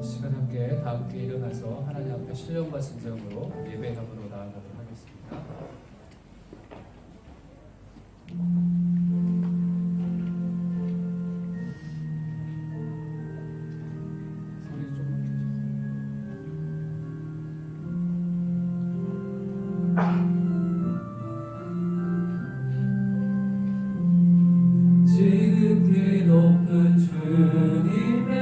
시간 다 함께 일어나서 하나님 앞에 신령과 진정으로 예배함으로 나아가도록 하겠습니다. 소리 좀 지극히 높은 주님의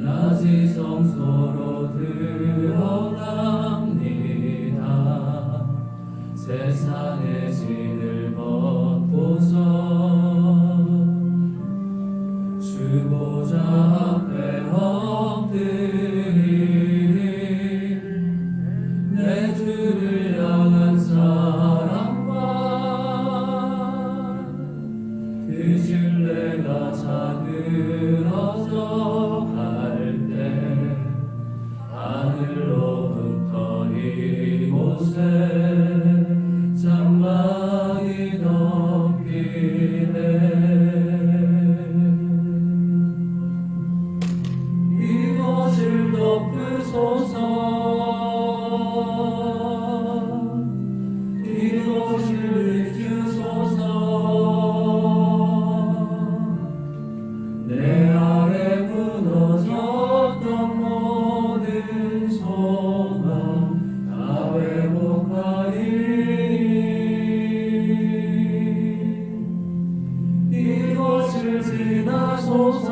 낮이 성소로 들어갑니다. 세상의 진을 벗고서 주 보좌 앞에 엎드릴 내 주를 향한 사랑과 그 신뢰가 자들어져 갈 때 하늘로부터 이곳에 장막이 덮이네. 이것을 덮으소서. 이것을 비추소서. 내 아래 무너졌던 모든 소망 다 회복하리니. 이것을 지나소서.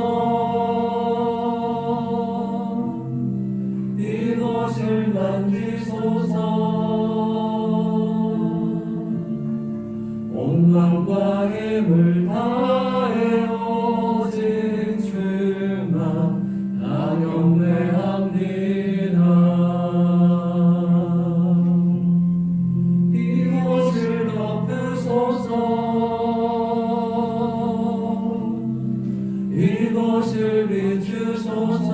이것을 만지소서. 온 마음과 힘을 다해 오직 주만 다 경배합니다. 이곳을 덮으소서. 이곳을 비추소서.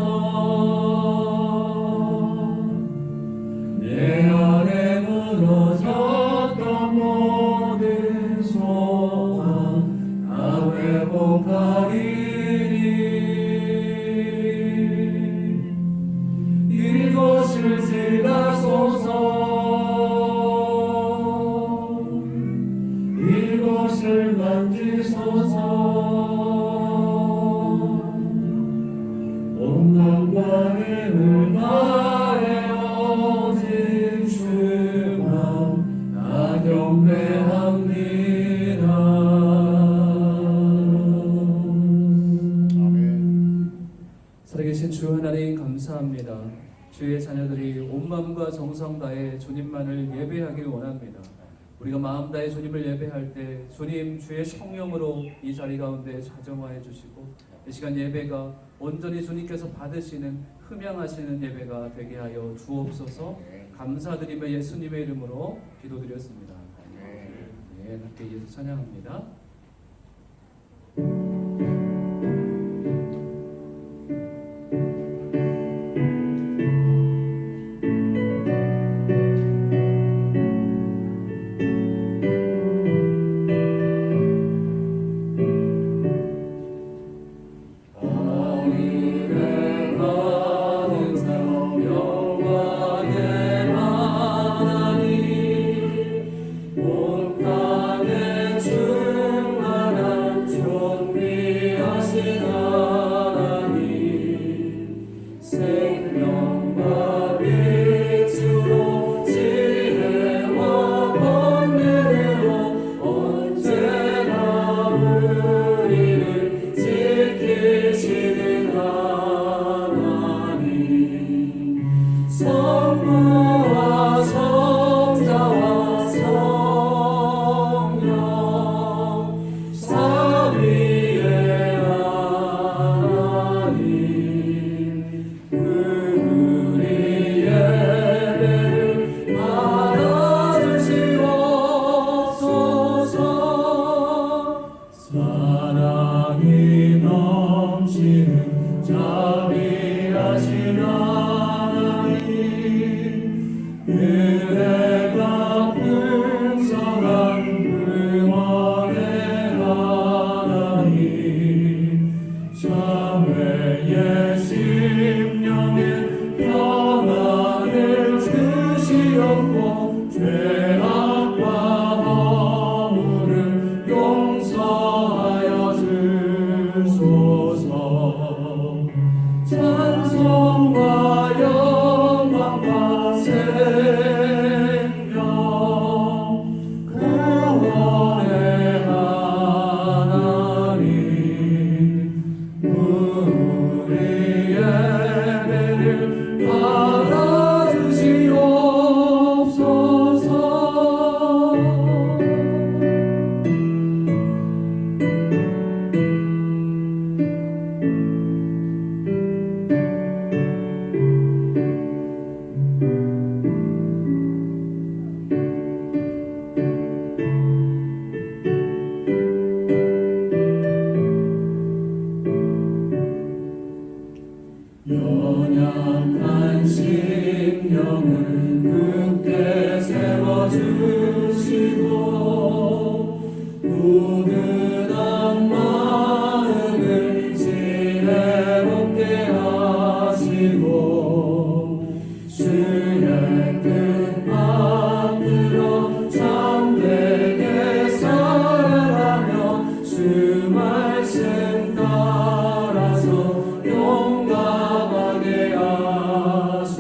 내 아래 무너졌던 모든 소망 다 회복하리니. 이것을 지나소서. 이것을 만지소서. 온 마음과 힘을 다해 오직 주만 다 경배합니다. 아멘. 살아계신 주 하나님 감사합니다. 주의 자녀들이 온 마음과 정성 다해 주님만을 예배하길 원합니다. 우리가 마음 다해 주님을 예배할 때 주님 주의 성령으로 이 자리 가운데 좌정하여 주시고 이 시간 예배가 온전히 주님께서 받으시는 흠양하시는 예배가 되게 하여 주옵소서. 감사드리며 예수님의 이름으로 기도드렸습니다. 네, 함께 예수 찬양합니다. 사랑이 넘치는 자비하신 하나님, 은혜가 풍성한 구원의 하나님, 참 야훼의 심령에 평안을 주시옵고 죄악과 허물을 용서하여 주소서. 찬송과 영광과 생명 구원의 하나님, 우리의 예배를 받아주시옵소서. 연약한 심령을 굳게 세워주시고 우둔한 마음을 지혜롭게 하시고 주의 뜻 받들어 참되게 살아가며 주 말씀 따라서 용감하게 하소서.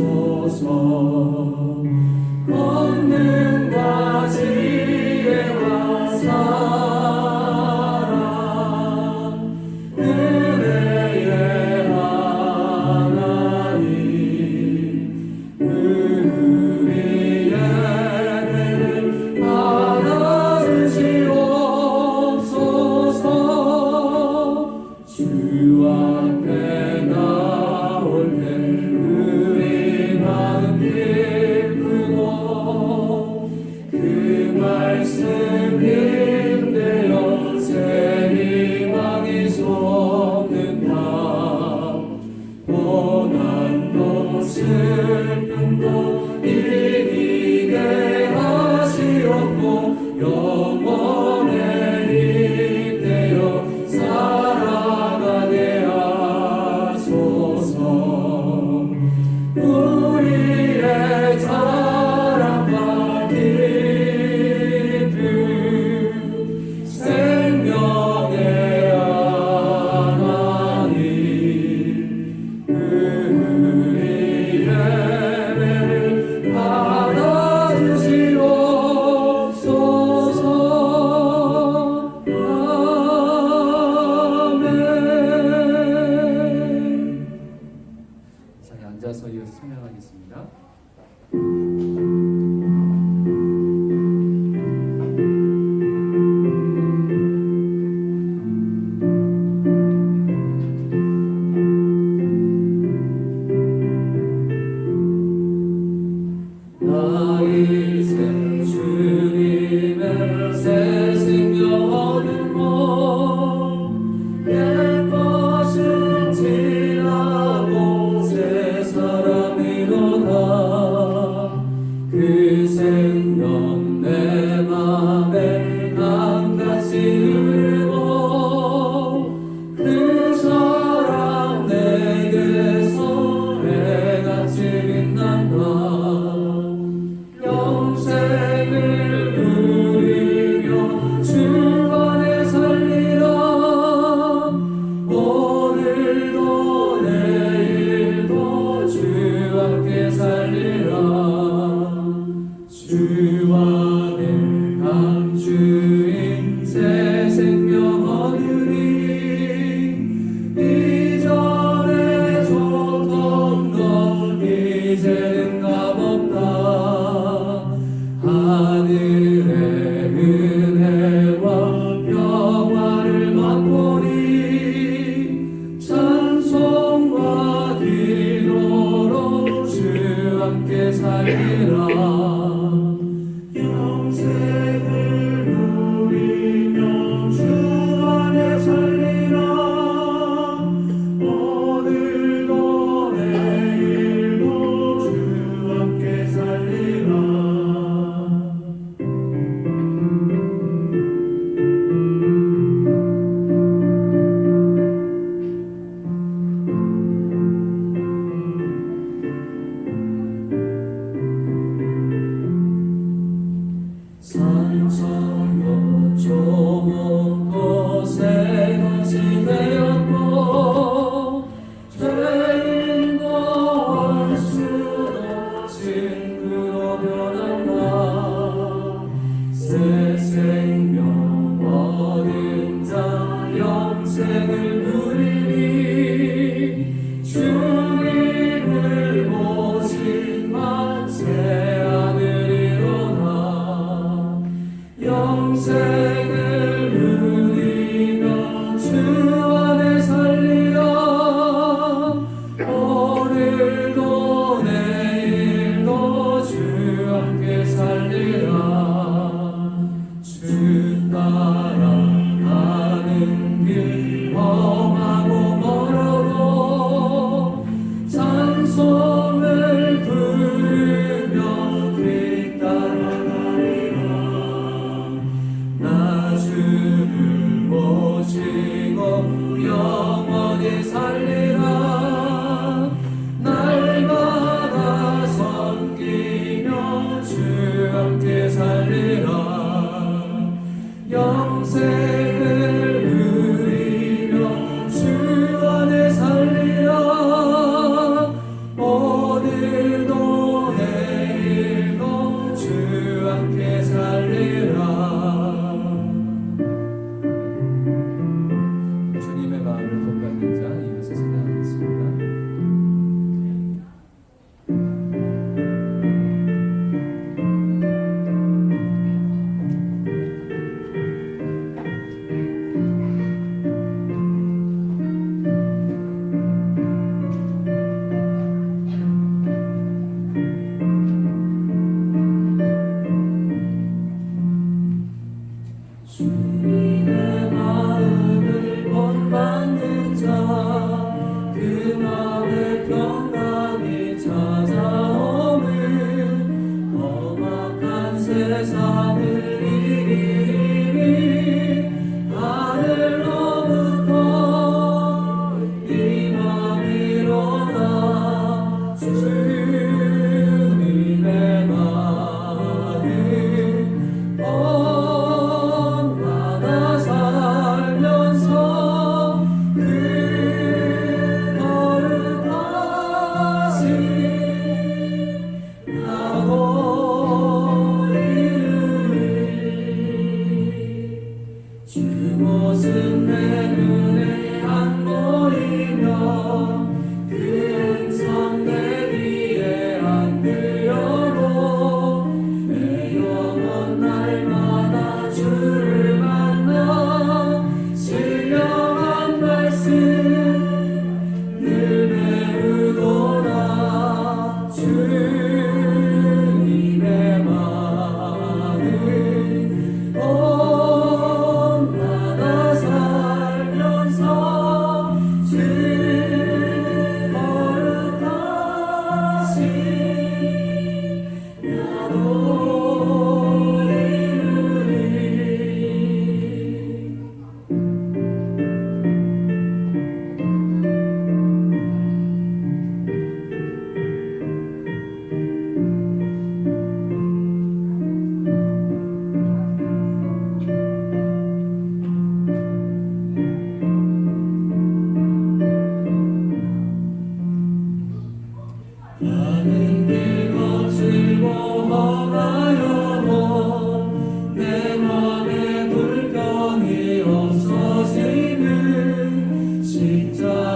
권능과 지혜와 사랑 은혜의 하나님, 우리 예배를 받아주시옵소서. 주 앞에 나올 때 우리 마음 기쁘고 그 말씀 힘내어 새 희망이 솟는다. 고난도 슬픔도 이기게 하시옵고 영원에 잇대어 살아가게 하소서. 우리의 자랑과 기쁨 생명의 하나님, 우리 예배를 받아주시옵소서. 아멘. 자리 앉아서 이어서 찬양하겠습니다. 나의 생 주님의 새 생명 얻음으로 옛 것은 지나고 새 사람이로다.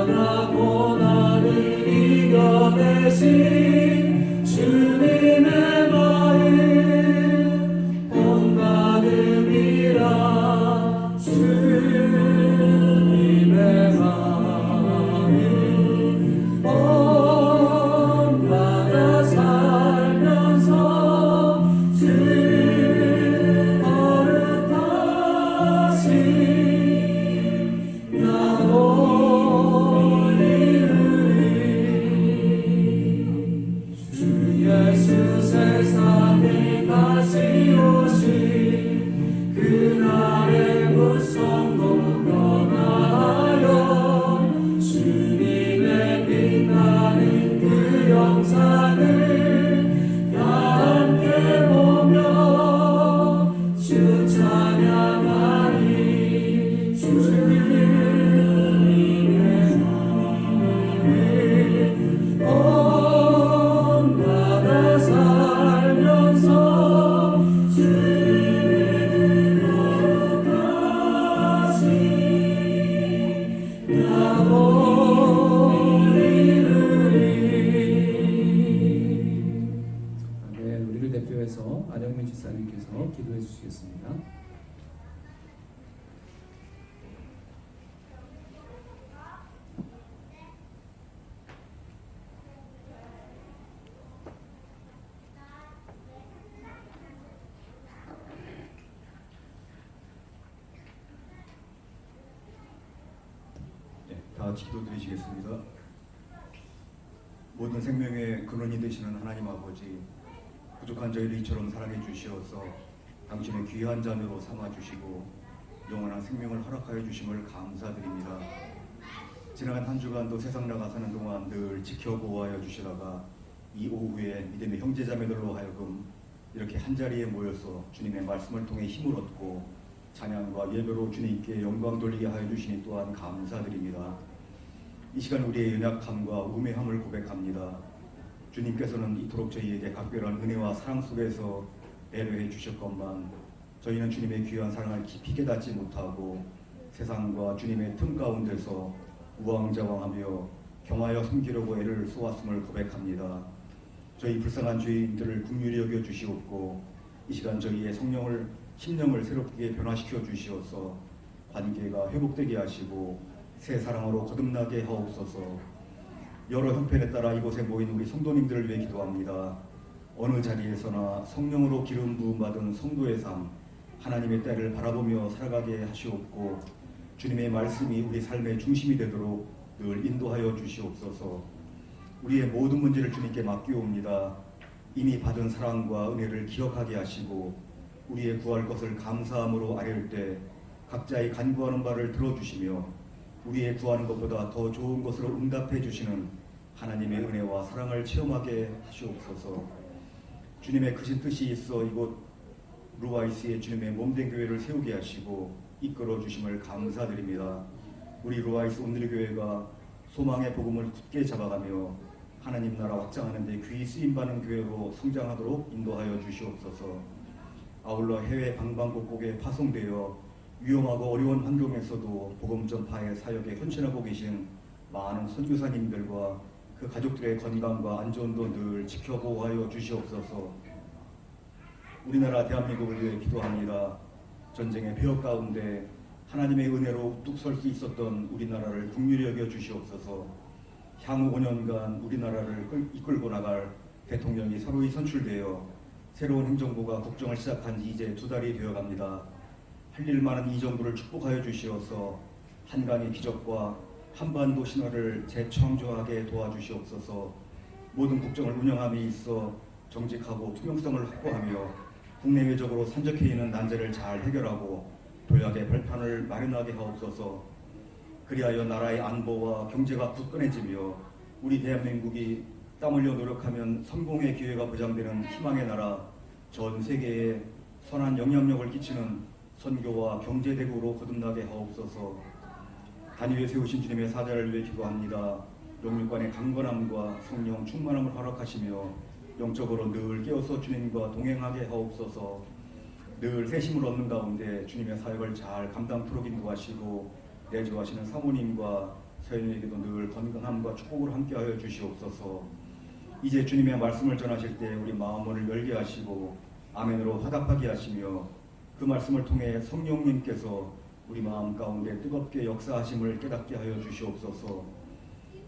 만나고 나를 이겨내신 주님의 마음 온 마음이라 주님의 마음 온바다 살면서 주를 거룩하신 나도 이르리 주 예수 세상에 다시 오신 그날의 고성도 변하여 주님의 빛나는 그 영상을 다 함께 보며 주 찬양하리 주님의 마음을 온 바다 살면서 주님의 거룩하신 나도 이르리. 네, 우리를 대표해서 안영민 집사님께서 기도해 주시겠습니다. 네, 다 같이 기도드리시겠습니다. 모든 생명의 근원이 되시는 하나님 아버지, 부족한 저희를 이처럼 사랑해 주시어서 당신의 귀한 자녀로 삼아 주시고 영원한 생명을 허락하여 주심을 감사드립니다. 지나간 한 주간도 세상 나가 사는 동안 늘 지켜보아여 주시다가 이 오후에 믿음의 형제자매들로 하여금 이렇게 한자리에 모여서 주님의 말씀을 통해 힘을 얻고 찬양과 예배로 주님께 영광 돌리게 하여 주시니 또한 감사드립니다. 이 시간 우리의 연약함과 우매함을 고백합니다. 주님께서는 이토록 저희에게 각별한 은혜와 사랑 속에서 배려해 주셨건만 저희는 주님의 귀한 사랑을 깊이 깨닫지 못하고 세상과 주님의 틈 가운데서 우왕좌왕하며 경하여 섬기려고 애를 쏘았음을 고백합니다. 저희 불쌍한 죄인들을 긍휼히 여겨 주시옵고 이 시간 저희의 심령을 새롭게 변화시켜 주시어서 관계가 회복되게 하시고 새 사랑으로 거듭나게 하옵소서. 여러 형편에 따라 이곳에 모인 우리 성도님들을 위해 기도합니다. 어느 자리에서나 성령으로 기름 부음 받은 성도의 삶, 하나님의 때를 바라보며 살아가게 하시옵고 주님의 말씀이 우리 삶의 중심이 되도록 늘 인도하여 주시옵소서. 우리의 모든 문제를 주님께 맡기옵니다. 이미 받은 사랑과 은혜를 기억하게 하시고 우리의 구할 것을 감사함으로 아뢰올 때 각자의 간구하는 바를 들어주시며 우리의 구하는 것보다 더 좋은 것으로 응답해 주시는 하나님의 은혜와 사랑을 체험하게 하시옵소서. 주님의 크신 뜻이 있어 이곳 루아이스의 주님의 몸된 교회를 세우게 하시고 이끌어 주심을 감사드립니다. 우리 루아이스 온누리교회가 소망의 복음을 굳게 잡아가며 하나님 나라 확장하는 데 귀히 쓰임받는 교회로 성장하도록 인도하여 주시옵소서. 아울러 해외 방방곡곡에 파송되어 위험하고 어려운 환경에서도 복음 전파의 사역에 헌신하고 계신 많은 선교사님들과 그 가족들의 건강과 안전도 늘 지켜보호하여 주시옵소서. 우리나라 대한민국을 위해 기도합니다. 전쟁의 폐허 가운데 하나님의 은혜로 우뚝 설 수 있었던 우리나라를 긍휼히 여겨 주시옵소서. 향후 5년간 우리나라를 이끌고 나갈 대통령이 새로이 선출되어 새로운 행정부가 국정을 시작한 지 이제 2달이 되어갑니다. 할 일 많은 이 정부를 축복하여 주시어서 한강의 기적과 한반도 신화를 재창조하게 도와주시옵소서. 모든 국정을 운영함에 있어 정직하고 투명성을 확보하며 국내외적으로 산적해 있는 난제를 잘 해결하고 도약의 발판을 마련하게 하옵소서. 그리하여 나라의 안보와 경제가 굳건해지며 우리 대한민국이 땀 흘려 노력하면 성공의 기회가 보장되는 희망의 나라, 전 세계에 선한 영향력을 끼치는 선교와 경제대국으로 거듭나게 하옵소서. 단위에 세우신 주님의 사자를 위해 기도합니다. 영육간의 강건함과 성령 충만함을 허락하시며 영적으로 늘 깨어서 주님과 동행하게 하옵소서. 늘 새심을 얻는 가운데 주님의 사역을 잘 감당토록 인도하시고 내주하시는 사모님과 서연에게도 늘 건강함과 축복을 함께하여 주시옵소서. 이제 주님의 말씀을 전하실 때 우리 마음을 열게 하시고 아멘으로 화답하게 하시며 그 말씀을 통해 성령님께서 우리 마음 가운데 뜨겁게 역사하심을 깨닫게 하여 주시옵소서.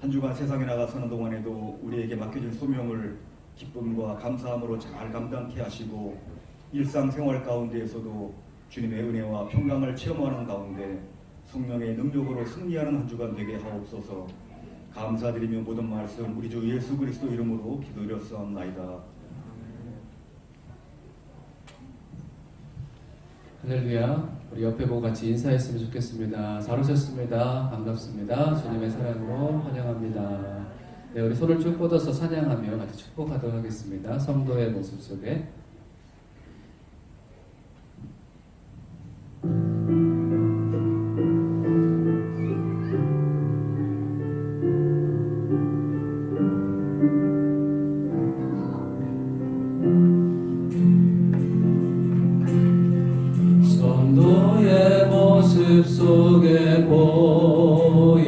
한 주간 세상에 나가 사는 동안에도 우리에게 맡겨진 소명을 기쁨과 감사함으로 잘 감당케 하시고 일상생활 가운데에서도 주님의 은혜와 평강을 체험하는 가운데 성령의 능력으로 승리하는 한 주간 되게 하옵소서. 감사드리며 모든 말씀 우리 주 예수 그리스도 이름으로 기도드렸사옵나이다. 할렐루야. 우리 옆에 보고 같이 인사했으면 좋겠습니다. 잘 오셨습니다. 반갑습니다. 주님의 사랑으로 환영합니다. 네, 우리 손을 쭉 뻗어서 찬양하며 같이 축복하도록 하겠습니다. 성도의 모습 속에. 성도의 모습 속에 보이는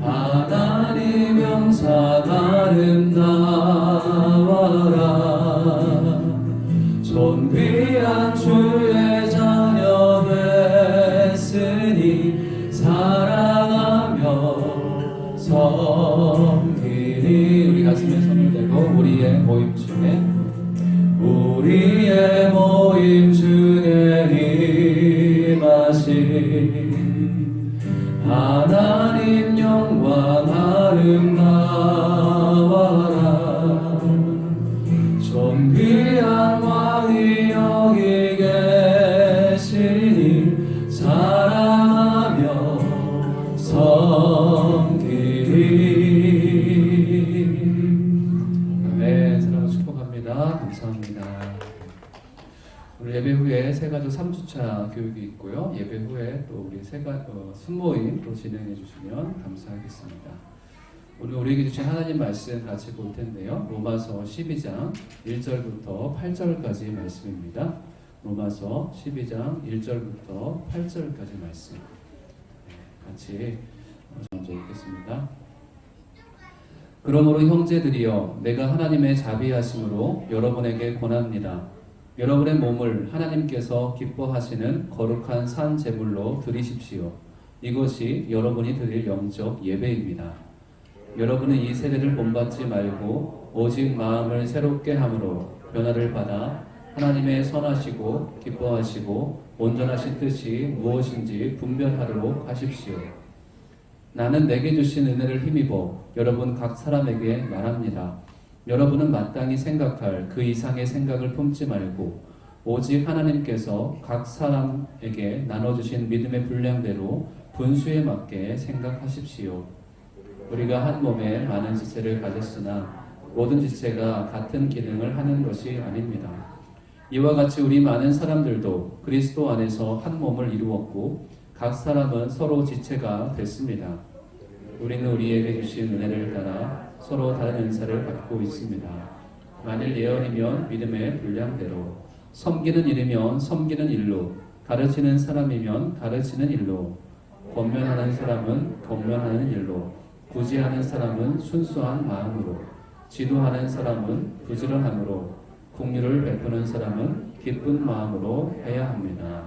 하나님 영상 아름다워라. 존귀한 주의 자녀 됐으니 사랑하며 섬기니. 우리 가슴에 손을 대고 우리의 모임 중에 임하신 하나님 영광 아름다워라. 존귀한 왕이 여기 계시니 사랑하며 섬기리. 네, 사랑을 축복합니다. 감사합니다. 오늘 예배 후에 새가족 3주차 교육이 있고요. 예배 후에 또 우리 순모임 또 진행해 주시면 감사하겠습니다. 오늘 우리에게 주신 하나님 말씀 같이 볼 텐데요. 로마서 12장 1절부터 8절까지 말씀입니다. 로마서 12장 1절부터 8절까지 말씀 같이 먼저 읽겠습니다. 그러므로 형제들이여, 내가 하나님의 자비하심으로 여러분에게 권합니다. 여러분의 몸을 하나님께서 기뻐하시는 거룩한 산 제물로 드리십시오. 이것이 여러분이 드릴 영적 예배입니다. 여러분은 이 세대를 본받지 말고 오직 마음을 새롭게 함으로 변화를 받아 하나님의 선하시고 기뻐하시고 온전하신 뜻이 무엇인지 분별하도록 하십시오. 나는 내게 주신 은혜를 힘입어 여러분 각 사람에게 말합니다. 여러분은 마땅히 생각할 그 이상의 생각을 품지 말고 오직 하나님께서 각 사람에게 나눠주신 믿음의 분량대로 분수에 맞게 생각하십시오. 우리가 한 몸에 많은 지체를 가졌으나 모든 지체가 같은 기능을 하는 것이 아닙니다. 이와 같이 우리 많은 사람들도 그리스도 안에서 한 몸을 이루었고 각 사람은 서로 지체가 됐습니다. 우리는 우리에게 주신 은혜를 따라 서로 다른 은사를 받고 있습니다. 만일 예언이면 믿음의 분량대로, 섬기는 일이면 섬기는 일로, 가르치는 사람이면 가르치는 일로, 권면하는 사람은 권면하는 일로, 구제하는 사람은 순수한 마음으로, 지도하는 사람은 부지런함으로, 긍휼을 베푸는 사람은 기쁜 마음으로 해야 합니다.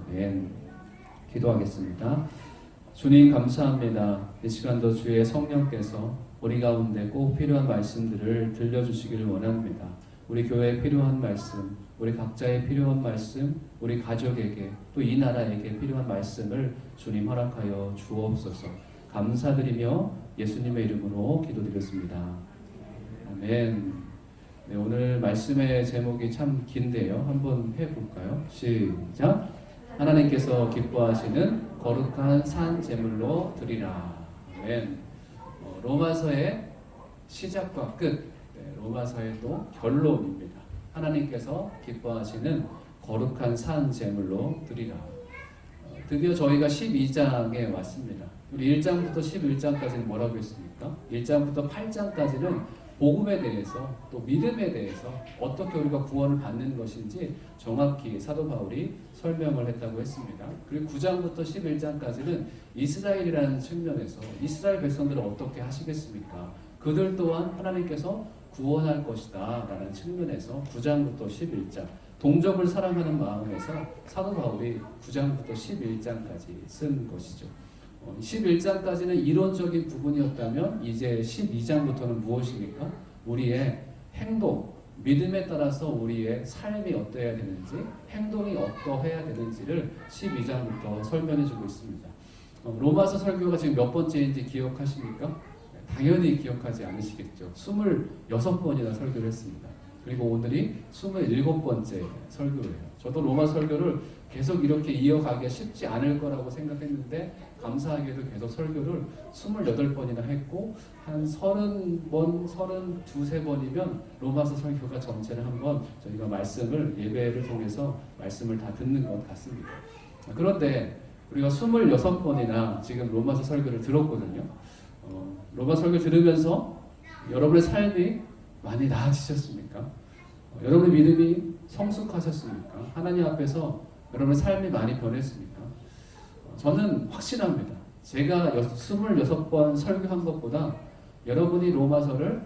아멘. 기도하겠습니다. 주님 감사합니다. 이 시간도 주의 성령께서 우리 가운데 꼭 필요한 말씀들을 들려주시기를 원합니다. 우리 교회에 필요한 말씀, 우리 각자의 필요한 말씀, 우리 가족에게 또 이 나라에게 필요한 말씀을 주님 허락하여 주옵소서. 감사드리며 예수님의 이름으로 기도드렸습니다. 아멘. 네, 오늘 말씀의 제목이 참 긴데요. 한번 해볼까요? 시작. 하나님께서 기뻐하시는 거룩한 산 제물로 드리라. 아멘. 로마서의 시작과 끝, 로마서의 또 결론입니다. 하나님께서 기뻐하시는 거룩한 산 제물로 드리라. 드디어 저희가 12장에 왔습니다. 우리 1장부터 11장까지는 뭐라고 했습니까? 1장부터 8장까지는 복음에 대해서 또 믿음에 대해서 어떻게 우리가 구원을 받는 것인지 정확히 사도 바울이 설명을 했다고 했습니다. 그리고 9장부터 11장까지는 이스라엘이라는 측면에서 이스라엘 백성들을 어떻게 하시겠습니까? 그들 또한 하나님께서 구원할 것이다 라는 측면에서 9장부터 11장 동족을 사랑하는 마음에서 사도 바울이 9장부터 11장까지 쓴 것이죠. 11장까지는 이론적인 부분이었다면 이제 12장부터는 무엇입니까? 우리의 행동, 믿음에 따라서 우리의 삶이 어떠해야 되는지, 행동이 어떠해야 되는지를 12장부터 설명해 주고 있습니다. 로마서 설교가 지금 몇 번째인지 기억하십니까? 당연히 기억하지 않으시겠죠. 26번이나 설교를 했습니다. 그리고 오늘이 27번째 설교예요. 저도 로마 설교를 계속 이렇게 이어가기가 쉽지 않을 거라고 생각했는데 감사하게도 계속 설교를 28번이나 했고 한 30번, 32~33번이면 로마서 설교가 전체를 한번 저희가 말씀을 예배를 통해서 말씀을 다 듣는 것 같습니다. 그런데 우리가 26번이나 지금 로마서 설교를 들었거든요. 로마 설교 들으면서 여러분의 삶이 많이 나아지셨습니까? 여러분의 믿음이 성숙하셨습니까? 하나님 앞에서 여러분의 삶이 많이 변했습니까? 저는 확신합니다. 제가 26번 설교한 것보다 여러분이 로마서를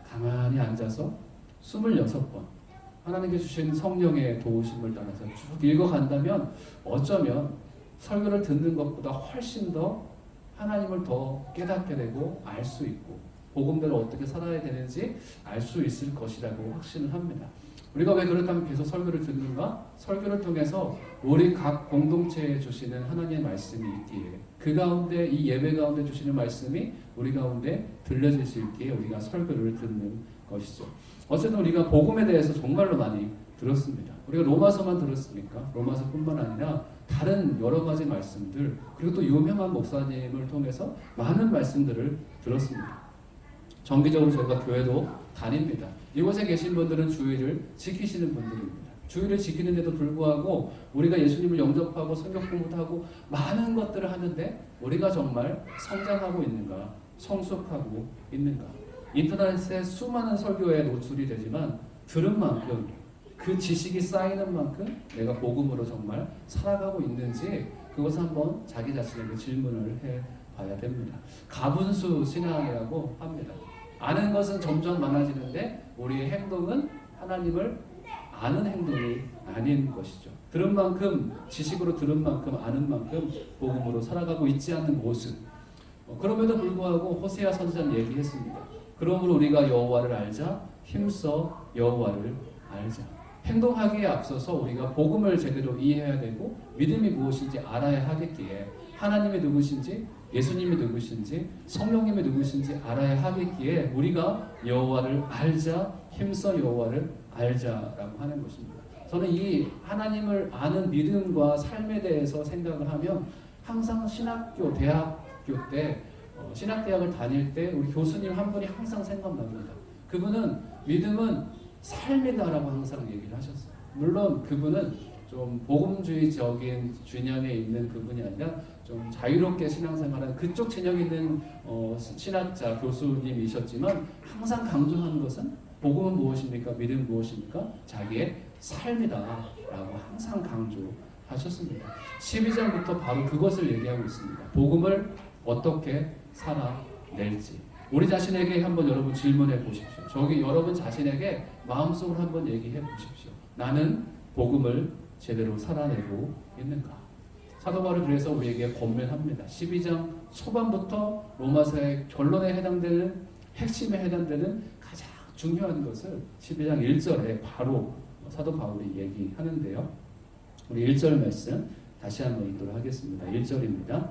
가만히 앉아서 26번 하나님께 주신 성령의 도우심을 따라서 쭉 읽어간다면 어쩌면 설교를 듣는 것보다 훨씬 더 하나님을 더 깨닫게 되고 알 수 있고 복음대로 어떻게 살아야 되는지 알 수 있을 것이라고 확신을 합니다. 우리가 왜 그렇다면 계속 설교를 듣는가? 설교를 통해서 우리 각 공동체에 주시는 하나님의 말씀이 있기에 그 가운데 이 예배 가운데 주시는 말씀이 우리 가운데 들려질 수 있기에 우리가 설교를 듣는 것이죠. 어쨌든 우리가 복음에 대해서 정말로 많이 들었습니다. 우리가 로마서만 들었습니까? 로마서뿐만 아니라 다른 여러 가지 말씀들 그리고 또 유명한 목사님을 통해서 많은 말씀들을 들었습니다. 정기적으로 저희가 교회도 다닙니다. 이곳에 계신 분들은 주의를 지키시는 분들입니다. 주의를 지키는데도 불구하고 우리가 예수님을 영접하고 성경 공부도 하고 많은 것들을 하는데 우리가 정말 성장하고 있는가? 성숙하고 있는가? 인터넷에 수많은 설교에 노출이 되지만 들은 만큼 그 지식이 쌓이는 만큼 내가 복음으로 정말 살아가고 있는지 그것을 한번 자기 자신에게 질문을 해봐야 됩니다. 가분수 신앙이라고 합니다. 아는 것은 점점 많아지는데 우리의 행동은 하나님을 아는 행동이 아닌 것이죠. 들은 만큼 지식으로 들은 만큼 아는 만큼 복음으로 살아가고 있지 않는 모습. 그럼에도 불구하고 호세아 선지자는 얘기했습니다. 그러므로 우리가 여호와를 알자 힘써 여호와를 알자. 행동하기에 앞서서 우리가 복음을 제대로 이해해야 되고 믿음이 무엇인지 알아야 하겠기에 하나님이 누구신지 예수님이 누구신지 성령님이 누구신지 알아야 하겠기에 우리가 여호와를 알자 힘써 여호와를 알자라고 하는 것입니다. 저는 이 하나님을 아는 믿음과 삶에 대해서 생각을 하면 항상 신학교 대학교 때 신학대학을 다닐 때 우리 교수님 한 분이 항상 생각납니다. 그분은 믿음은 삶이다라고 항상 얘기를 하셨어요. 물론 그분은 좀 복음주의적인 진영에 있는 그분이 아니라 좀 자유롭게 신앙생활하는 그쪽 진영에 있는 신학자 교수님이셨지만 항상 강조하는 것은 복음은 무엇입니까? 믿음은 무엇입니까? 자기의 삶이다라고 항상 강조하셨습니다. 12장부터 바로 그것을 얘기하고 있습니다. 복음을 어떻게 살아낼지 우리 자신에게 한번 여러분 질문해 보십시오. 저기 여러분 자신에게 마음속으로 한번 얘기해 보십시오. 나는 복음을 제대로 살아내고 있는가? 사도 바울이 그래서 우리에게 권면합니다. 12장 초반부터 로마서의 결론에 해당되는 핵심에 해당되는 가장 중요한 것을 12장 1절에 바로 사도 바울이 얘기하는데요. 우리 1절 말씀 다시 한번 읽도록 하겠습니다. 1절입니다.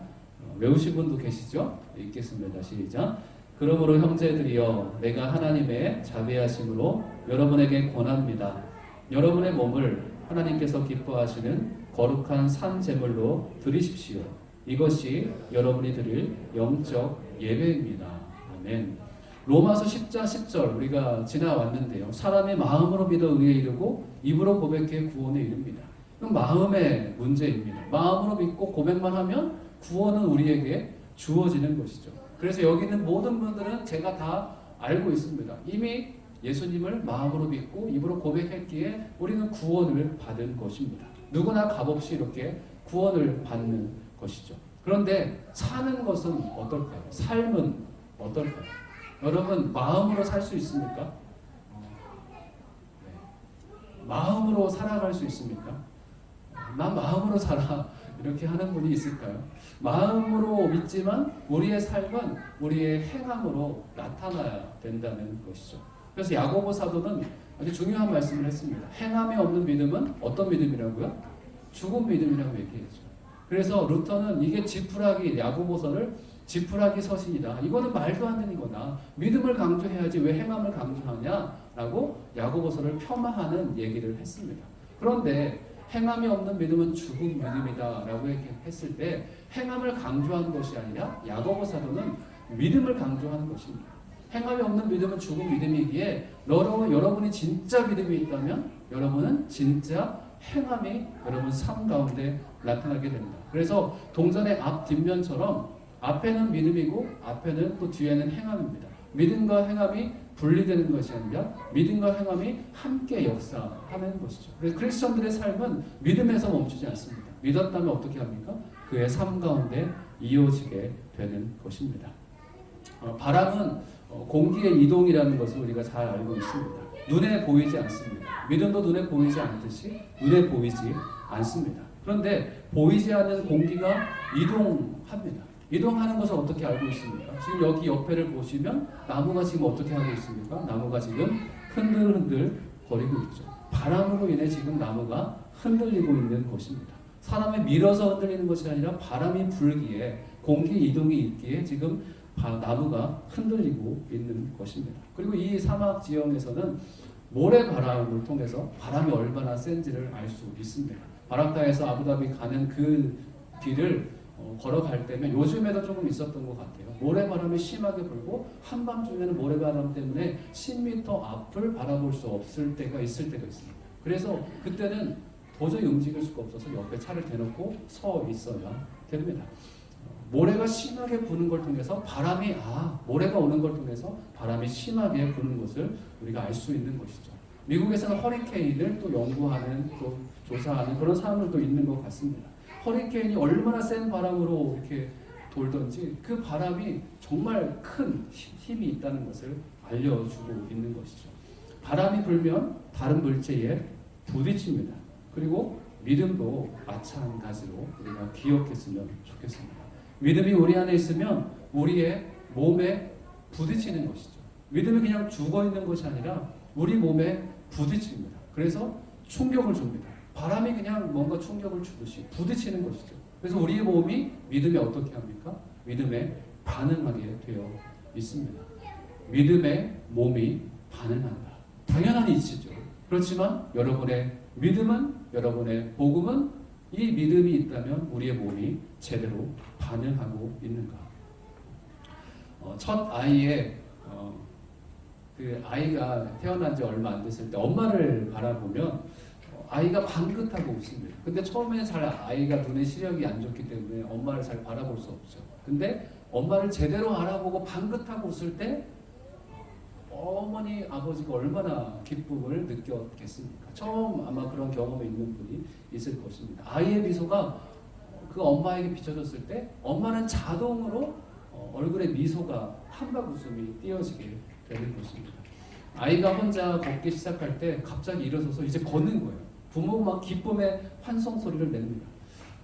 외우신 분도 계시죠? 읽겠습니다. 시작. 그러므로 형제들이여 내가 하나님의 자비하심으로 여러분에게 권합니다. 여러분의 몸을 하나님께서 기뻐하시는 거룩한 산 제물로 드리십시오. 이것이 여러분이 드릴 영적 예배입니다. 아멘. 로마서 10장 10절 우리가 지나왔는데요. 사람이 마음으로 믿어 의에 이르고 입으로 고백해 구원에 이릅니다. 이건 마음의 문제입니다. 마음으로 믿고 고백만 하면 구원은 우리에게 주어지는 것이죠. 그래서 여기 있는 모든 분들은 제가 다 알고 있습니다. 이미 예수님을 마음으로 믿고 입으로 고백했기에 우리는 구원을 받은 것입니다. 누구나 값없이 이렇게 구원을 받는 것이죠. 그런데 사는 것은 어떨까요? 삶은 어떨까요? 여러분 마음으로 살 수 있습니까? 마음으로 살아갈 수 있습니까? 난 마음으로 살아 이렇게 하는 분이 있을까요? 마음으로 믿지만 우리의 삶은 우리의 행함으로 나타나야 된다는 것이죠. 그래서 야고보 사도는 아주 중요한 말씀을 했습니다. 행함이 없는 믿음은 어떤 믿음이라고요? 죽은 믿음이라고 얘기했죠. 그래서 루터는 이게 지푸라기, 야고보서를 지푸라기 서신이다. 이거는 말도 안 되는 거다. 믿음을 강조해야지 왜 행함을 강조하냐라고 야고보서를 폄하하는 얘기를 했습니다. 그런데 행함이 없는 믿음은 죽은 믿음이다라고 했을 때 행함을 강조한 것이 아니라 야고보 사도는 믿음을 강조하는 것입니다. 행함이 없는 믿음은 죽은 믿음이기에 여러분이 진짜 믿음이 있다면 여러분은 진짜 행함이 여러분 삶 가운데 나타나게 됩니다. 그래서 동전의 앞 뒷면처럼 앞에는 믿음이고 앞에는 또 뒤에는 행함입니다. 믿음과 행함이 분리되는 것이 아니라 믿음과 행함이 함께 역사하는 것이죠. 그래서 크리스천들의 삶은 믿음에서 멈추지 않습니다. 믿었다면 어떻게 합니까? 그의 삶 가운데 이어지게 되는 것입니다. 바람은 공기의 이동이라는 것을 우리가 잘 알고 있습니다. 눈에 보이지 않습니다. 믿음도 눈에 보이지 않듯이 눈에 보이지 않습니다. 그런데 보이지 않는 공기가 이동합니다. 이동하는 것을 어떻게 알고 있습니까? 지금 여기 옆에를 보시면 나무가 지금 어떻게 하고 있습니까? 나무가 지금 흔들흔들 거리고 있죠. 바람으로 인해 지금 나무가 흔들리고 있는 것입니다. 사람이 밀어서 흔들리는 것이 아니라 바람이 불기에 공기 이동이 있기에 지금 나무가 흔들리고 있는 것입니다. 그리고 이 사막 지형에서는 모래바람을 통해서 바람이 얼마나 센지를 알 수 있습니다. 바람타에서 아부다비 가는 그 길을 걸어갈 때면 요즘에도 조금 있었던 것 같아요. 모래바람이 심하게 불고 한밤중에는 모래바람 때문에 10m 앞을 바라볼 수 없을 때가 있습니다. 그래서 그때는 도저히 움직일 수가 없어서 옆에 차를 대놓고 서 있어야 됩니다. 모래가 심하게 부는 걸 통해서 모래가 오는 걸 통해서 바람이 심하게 부는 것을 우리가 알 수 있는 것이죠. 미국에서는 허리케인을 또 연구하는, 또 조사하는 그런 사람들도 있는 것 같습니다. 허리케인이 얼마나 센 바람으로 이렇게 돌던지 그 바람이 정말 큰 힘이 있다는 것을 알려주고 있는 것이죠. 바람이 불면 다른 물체에 부딪힙니다. 그리고 믿음도 마찬가지로 우리가 기억했으면 좋겠습니다. 믿음이 우리 안에 있으면 우리의 몸에 부딪히는 것이죠. 믿음이 그냥 죽어 있는 것이 아니라 우리 몸에 부딪힙니다. 그래서 충격을 줍니다. 바람이 그냥 뭔가 충격을 주듯이 부딪히는 것이죠. 그래서 우리의 몸이 믿음에 어떻게 합니까? 믿음에 반응하게 되어 있습니다. 믿음에 몸이 반응한다. 당연한 이치죠. 그렇지만 여러분의 믿음은, 여러분의 복음은 이 믿음이 있다면 우리의 몸이 제대로 반응하고 있는가? 첫 아이의 그 아이가 태어난 지 얼마 안 됐을 때 엄마를 바라보면 아이가 방긋하고 웃습니다. 근데 처음에 아이가 눈에 시력이 안 좋기 때문에 엄마를 잘 바라볼 수 없죠. 근데 엄마를 제대로 알아보고 방긋하고 웃을 때 어머니, 아버지가 얼마나 기쁨을 느꼈겠습니까? 처음 아마 그런 경험이 있는 분이 있을 것입니다. 아이의 미소가 그 엄마에게 비춰졌을 때 엄마는 자동으로 얼굴에 미소가 한박 웃음이 띄어지게 되는 것입니다. 아이가 혼자 걷기 시작할 때 갑자기 일어서서 이제 걷는 거예요. 부모가 막 기쁨의 환송 소리를 냅니다.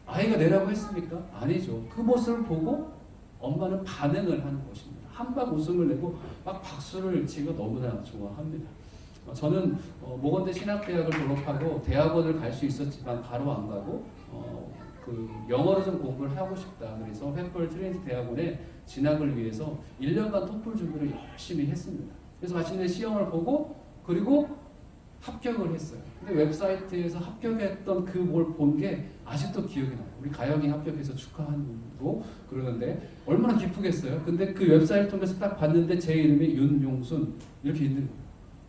아이가 내라고 했습니까? 아니죠. 그 모습을 보고 엄마는 반응을 하는 것입니다. 한박 웃음을 내고 막 박수를 치고 너무나 좋아합니다. 저는 모건대 신학대학을 졸업하고 대학원을 갈 수 있었지만 바로 안 가고 영어를 좀 공부를 하고 싶다. 그래서 햄플 트리니티 대학원에 진학을 위해서 1년간 토플 준비를 열심히 했습니다. 그래서 마침내 시험을 보고 그리고 합격을 했어요. 근데 웹사이트에서 합격했던 그 뭘 본 게 아직도 기억이 나요. 우리 가영이 합격해서 축하하고 그러는데 얼마나 기쁘겠어요. 근데 그 웹사이트 통해서 딱 봤는데 제 이름이 윤용순 이렇게 있는 거예요.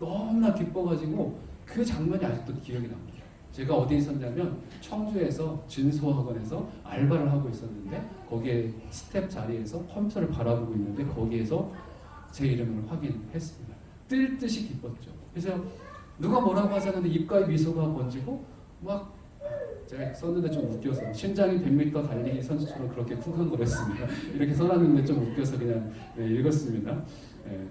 너무나 기뻐가지고 그 장면이 아직도 기억이 납니다. 제가 어디에 있었냐면 청주에서 진소학원에서 알바를 하고 있었는데 거기에 스텝 자리에서 컴퓨터를 바라보고 있는데 거기에서 제 이름을 확인했습니다. 뜰 듯이 기뻤죠. 그래서 누가 뭐라고 하지 않는데 입가에 미소가 번지고 막 제가 썼는데 좀 웃겨서 심장이 100m 달리기 선수처럼 그렇게 쿵쾅거렸습니다. 이렇게 써놨는데 좀 웃겨서 그냥 읽었습니다.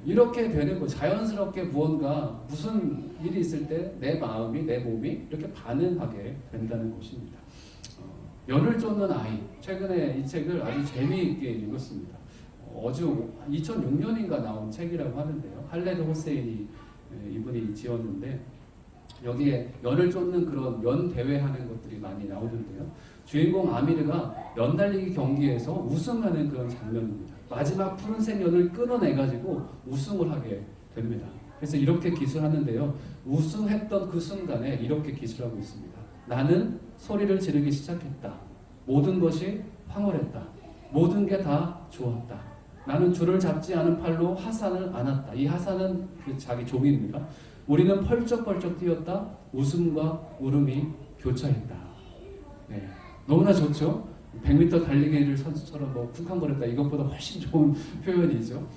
이렇게 되는 거 자연스럽게 무언가 무슨 일이 있을 때 내 마음이 내 몸이 이렇게 반응하게 된다는 것입니다. 연을 쫓는 아이 최근에 이 책을 아주 재미있게 읽었습니다. 어제 2006년인가 나온 책이라고 하는데요. 할레드 호세인이 이분이 지었는데 여기에 연을 쫓는 그런 연 대회하는 것들이 많이 나오는데요. 주인공 아미르가 연 달리기 경기에서 우승하는 그런 장면입니다. 마지막 푸른색 연을 끊어내가지고 우승을 하게 됩니다. 그래서 이렇게 기술하는데요. 우승했던 그 순간에 이렇게 기술하고 있습니다. 나는 소리를 지르기 시작했다. 모든 것이 황홀했다. 모든 게 다 좋았다. 나는 줄을 잡지 않은 팔로 하산을 안았다. 이 하산은 그 자기 종입니다. 우리는 펄쩍펄쩍 뛰었다. 웃음과 울음이 교차했다. 네, 너무나 좋죠? 100m 달리기를 선수처럼 뭐 쿵쾅거렸다. 이것보다 훨씬 좋은 표현이죠.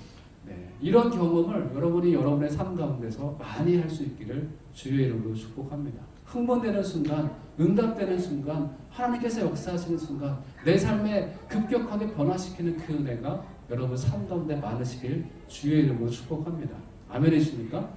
네, 이런 경험을 여러분이 여러분의 삶 가운데서 많이 할 수 있기를 주의 이름으로 축복합니다. 흥분되는 순간, 응답되는 순간, 하나님께서 역사하시는 순간 내 삶에 급격하게 변화시키는 그 은혜가 여러분 삶 가운데 많으시길 주의 이름으로 축복합니다. 아멘이십니까?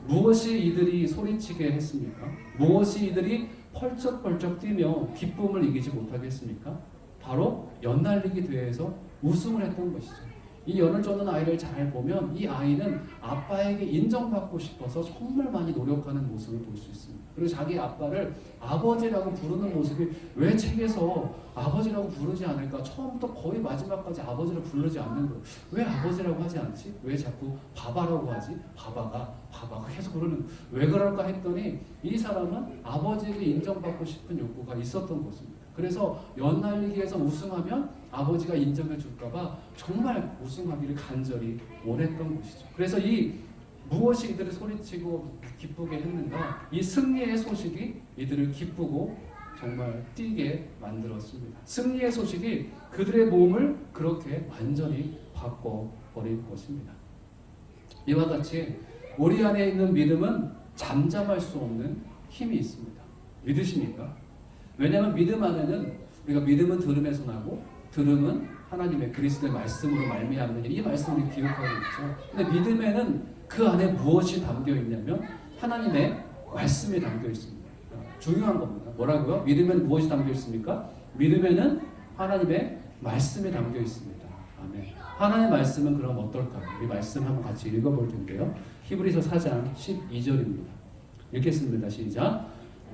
무엇이 이들이 소리치게 했습니까? 무엇이 이들이 펄쩍펄쩍 뛰며 기쁨을 이기지 못하게 했습니까? 바로 연날리기 대회에서 우승을 했던 것이죠. 이 연을 쫓는 아이를 잘 보면 이 아이는 아빠에게 인정받고 싶어서 정말 많이 노력하는 모습을 볼 수 있습니다. 그리고 자기 아빠를 아버지라고 부르는 모습이 왜 책에서 아버지라고 부르지 않을까? 처음부터 거의 마지막까지 아버지를 부르지 않는 거예요. 왜 아버지라고 하지 않지? 왜 자꾸 바바라고 하지? 바바가 계속 그러는 왜 그럴까 했더니 이 사람은 아버지에게 인정받고 싶은 욕구가 있었던 것입니다. 그래서 연날리기에서 우승하면 아버지가 인정해 줄까봐 정말 우승하기를 간절히 원했던 것이죠. 그래서 이 무엇이 이들을 소리치고 기쁘게 했는가? 이 승리의 소식이 이들을 기쁘고 정말 뛰게 만들었습니다. 승리의 소식이 그들의 몸을 그렇게 완전히 바꿔버릴 것입니다. 이와 같이 우리 안에 있는 믿음은 잠잠할 수 없는 힘이 있습니다. 믿으십니까? 왜냐하면 믿음 안에는 우리가 믿음은 들음에서 나고 들음은 하나님의 그리스도의 말씀으로 말미암는 이 말씀을 기억하고 있죠. 근데 믿음에는 그 안에 무엇이 담겨 있냐면 하나님의 말씀이 담겨 있습니다. 중요한 겁니다. 뭐라고요? 믿음에는 무엇이 담겨 있습니까? 믿음에는 하나님의 말씀이 담겨 있습니다. 아멘. 하나님의 말씀은 그럼 어떨까요? 이 말씀 한번 같이 읽어볼 텐데요. 히브리서 4장 12절입니다. 읽겠습니다. 시작.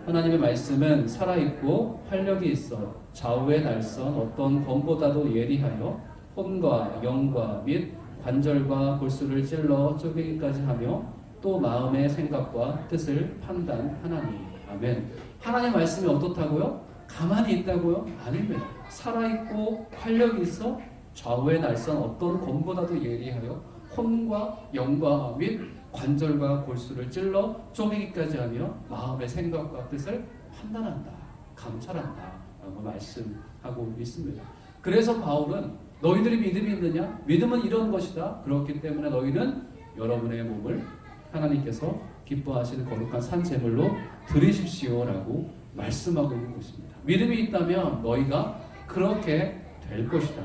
하나님의 말씀은 살아있고 활력이 있어 좌우의 날선 어떤 검보다도 예리하여 혼과 영과 및 관절과 골수를 찔러 쪼개기까지 하며 또 마음의 생각과 뜻을 판단하나니. 아멘. 하나님의 말씀이 어떻다고요? 가만히 있다고요? 아닙니다. 살아있고 활력이 있어 좌우의 날선 어떤 검보다도 예리하여 혼과 영과 및 관절과 골수를 찔러 쪼개기까지 하며 마음의 생각과 뜻을 판단한다, 감찰한다 라고 말씀하고 있습니다. 그래서 바울은 너희들이 믿음이 있느냐? 믿음은 이런 것이다. 그렇기 때문에 너희는 여러분의 몸을 하나님께서 기뻐하시는 거룩한 산제물로 드리십시오 라고 말씀하고 있는 것입니다. 믿음이 있다면 너희가 그렇게 될 것이다.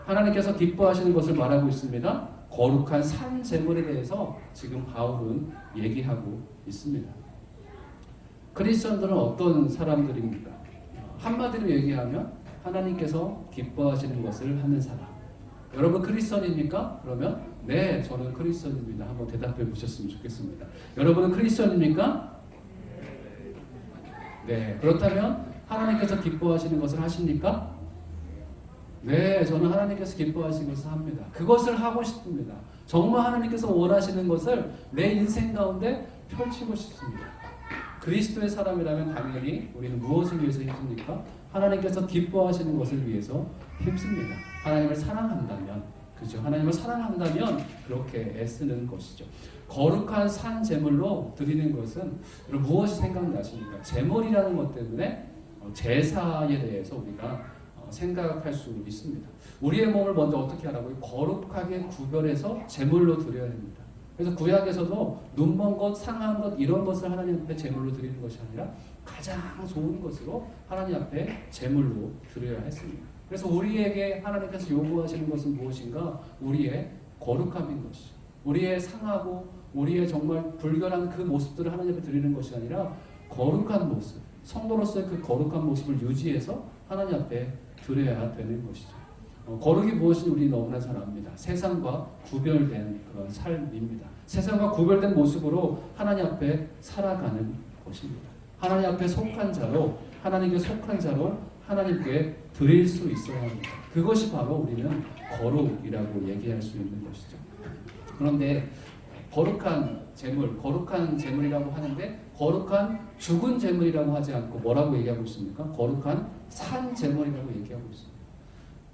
하나님께서 기뻐하시는 것을 말하고 있습니다. 거룩한 산 제물에 대해서 지금 바울은 얘기하고 있습니다. 크리스천들은 어떤 사람들입니까? 한마디로 얘기하면 하나님께서 기뻐하시는 것을 하는 사람. 여러분 크리스천입니까? 그러면 네, 저는 크리스천입니다. 한번 대답해 보셨으면 좋겠습니다. 여러분은 크리스천입니까? 네, 그렇다면 하나님께서 기뻐하시는 것을 하십니까? 네, 저는 하나님께서 기뻐하시는 것을 합니다. 그것을 하고 싶습니다. 정말 하나님께서 원하시는 것을 내 인생 가운데 펼치고 싶습니다. 그리스도의 사람이라면 당연히 우리는 무엇을 위해서 힘씁니까? 하나님께서 기뻐하시는 것을 위해서 힘씁니다. 하나님을 사랑한다면, 그죠? 하나님을 사랑한다면 그렇게 애쓰는 것이죠. 거룩한 산 제물로 드리는 것은 무엇이 생각나십니까? 제물이라는 것 때문에 제사에 대해서 우리가 생각할 수 있습니다. 우리의 몸을 먼저 어떻게 하라고요? 거룩하게 구별해서 제물로 드려야 됩니다. 그래서 구약에서도 눈먼 것, 상한 것 이런 것을 하나님 앞에 제물로 드리는 것이 아니라 가장 좋은 것으로 하나님 앞에 제물로 드려야 했습니다. 그래서 우리에게 하나님께서 요구하시는 것은 무엇인가? 우리의 거룩함인 것이죠. 우리의 상하고 우리의 정말 불결한 그 모습들을 하나님 앞에 드리는 것이 아니라 거룩한 모습, 성도로서의 그 거룩한 모습을 유지해서 하나님 앞에 드려야 되는 것이죠. 거룩이 무엇인지 우리 너무나 잘 압니다. 세상과 구별된 그런 삶입니다. 세상과 구별된 모습으로 하나님 앞에 살아가는 것입니다. 하나님 앞에 속한 자로, 하나님께 속한 자로 하나님께 드릴 수 있어야 합니다. 그것이 바로 우리는 거룩이라고 얘기할 수 있는 것이죠. 그런데 거룩한 재물이라고 하는데 거룩한 죽은 재물이라고 하지 않고 뭐라고 얘기하고 있습니까? 거룩한 산 재물이라고 얘기하고 있습니다.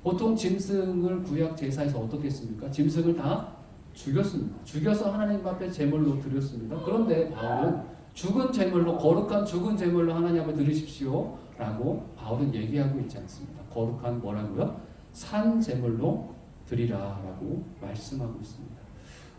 보통 짐승을 구약 제사에서 어떻게 했습니까? 짐승을 다 죽였습니다. 죽여서 하나님 앞에 제물로 드렸습니다. 그런데 바울은 죽은 제물로, 거룩한 죽은 제물로 하나님 앞에 드리십시오 라고 바울은 얘기하고 있지 않습니다. 거룩한 뭐라고요? 산 제물로 드리라라고 말씀하고 있습니다.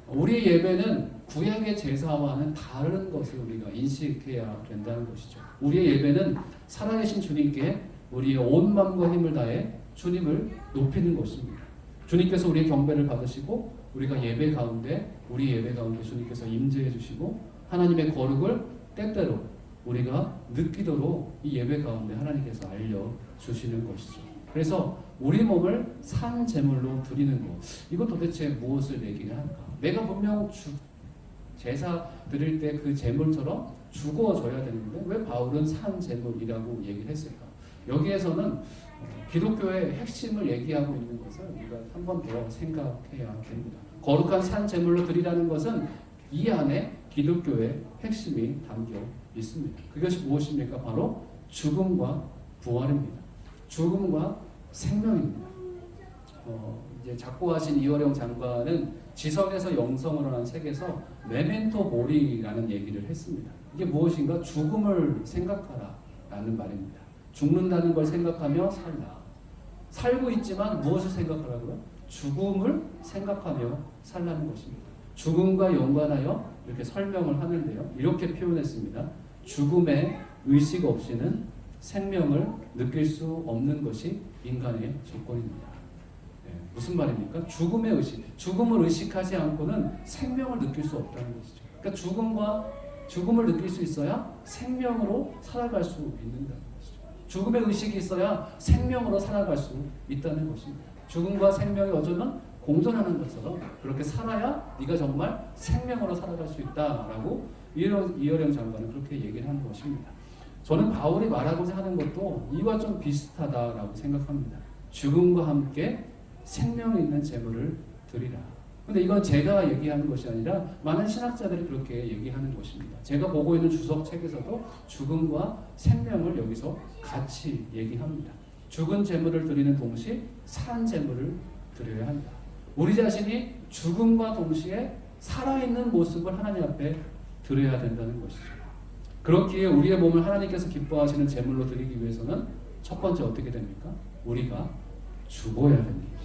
우리의 예배는 구약의 제사와는 다른 것을 우리가 인식해야 된다는 것이죠. 우리의 예배는 살아계신 주님께 우리의 온 마음과 힘을 다해 주님을 높이는 것입니다. 주님께서 우리의 경배를 받으시고 우리가 우리 예배 가운데 주님께서 임재해 주시고 하나님의 거룩을 때때로 우리가 느끼도록 이 예배 가운데 하나님께서 알려주시는 것이죠. 그래서 우리 몸을 산 제물로 드리는 것, 이거 도대체 무엇을 얘기할까? 내가 분명 제사 드릴 때 그 제물처럼 죽어져야 되는데 왜 바울은 산 제물이라고 얘기를 했을까? 여기에서는 기독교의 핵심을 얘기하고 있는 것을 우리가 한 번 더 생각해야 됩니다. 거룩한 산 제물로 드리라는 것은 이 안에 기독교의 핵심이 담겨 있습니다. 그것이 무엇입니까? 바로 죽음과 부활입니다. 죽음과 생명입니다. 이제 작고하신 이어령 장관은 지성에서 영성으로 한 책에서 메멘토 모리라는 얘기를 했습니다. 이게 무엇인가? 죽음을 생각하라 라는 말입니다. 죽는다는 걸 생각하며 살라. 살고 있지만 무엇을 생각하라고요? 죽음을 생각하며 살라는 것입니다. 죽음과 연관하여 이렇게 설명을 하는데요. 이렇게 표현했습니다. 죽음의 의식 없이는 생명을 느낄 수 없는 것이 인간의 조건입니다. 무슨 말입니까? 죽음의 의식. 죽음을 의식하지 않고는 생명을 느낄 수 없다는 것이죠. 그러니까 죽음을 느낄 수 있어야 생명으로 살아갈 수 있는다는 것이죠. 죽음의 의식이 있어야 생명으로 살아갈 수 있다는 것입니다. 죽음과 생명이 어쩌면 공존하는 것처럼 그렇게 살아야 네가 정말 생명으로 살아갈 수 있다라고 이어령 장관은 그렇게 얘기를 하는 것입니다. 저는 바울이 말하고자 하는 것도 이와 좀 비슷하다라고 생각합니다. 죽음과 함께 생명이 있는 제물을 드리라. 근데 이건 제가 얘기하는 것이 아니라 많은 신학자들이 그렇게 얘기하는 것입니다. 제가 보고 있는 주석 책에서도 죽음과 생명을 여기서 같이 얘기합니다. 죽은 제물을 드리는 동시에 산 제물을 드려야 한다. 우리 자신이 죽음과 동시에 살아있는 모습을 하나님 앞에 드려야 된다는 것이죠. 그렇기에 우리의 몸을 하나님께서 기뻐하시는 제물로 드리기 위해서는 첫 번째 어떻게 됩니까? 우리가 죽어야 됩니다.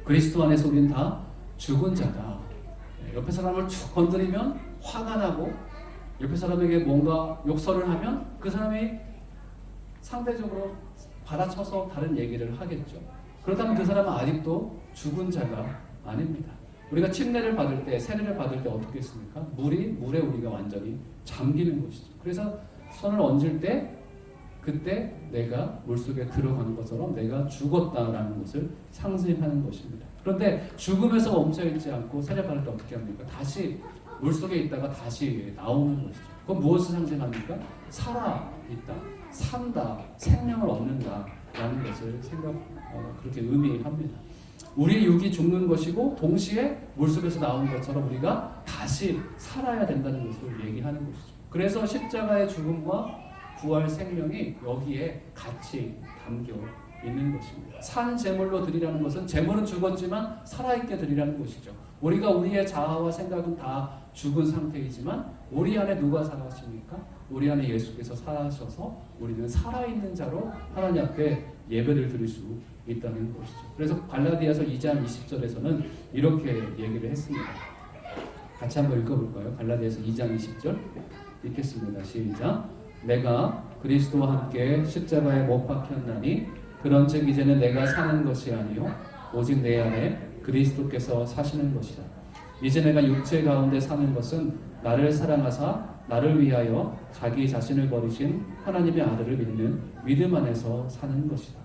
그리스도 안에서 우리는 다 죽은 자다. 옆에 사람을 툭 건드리면 화가 나고 옆에 사람에게 뭔가 욕설을 하면 그 사람이 상대적으로 받아쳐서 다른 얘기를 하겠죠. 그렇다면 그 사람은 아직도 죽은 자가 아닙니다. 우리가 침례를 받을 때, 세례를 받을 때 어떻게 했습니까? 물에 우리가 완전히 잠기는 것이죠. 그래서 손을 얹을 때 그때 내가 물속에 들어가는 것처럼 내가 죽었다라는 것을 상징하는 것입니다. 그런데 죽음에서 멈춰있지 않고 세례받을 때 어떻게 합니까? 다시 물속에 있다가 다시 나오는 것이죠. 그건 무엇을 상징합니까? 살아있다, 산다, 생명을 얻는다라는 것을 그렇게 의미합니다. 우리의 육이 죽는 것이고 동시에 물속에서 나온 것처럼 우리가 다시 살아야 된다는 것을 얘기하는 것이죠. 그래서 십자가의 죽음과 부활 생명이 여기에 같이 담겨 있는 것입니다. 산 제물로 드리라는 것은 제물은 죽었지만 살아있게 드리라는 것이죠. 우리가 우리의 자아와 생각은 다 죽은 상태이지만 우리 안에 누가 살아십니까? 우리 안에 예수께서 살아셔서 우리는 살아있는 자로 하나님 앞에 예배를 드릴 수 있다는 것이죠. 그래서 갈라디아서 2장 20절에서는 이렇게 얘기를 했습니다. 같이 한번 읽어볼까요? 갈라디아서 2장 20절 읽겠습니다. 시작. 내가 그리스도와 함께 십자가에 못 박혔나니 그런즉 이제는 내가 사는 것이 아니요 오직 내 안에 그리스도께서 사시는 것이라. 이제 내가 육체 가운데 사는 것은 나를 사랑하사 나를 위하여 자기 자신을 버리신 하나님의 아들을 믿는 믿음 안에서 사는 것이다.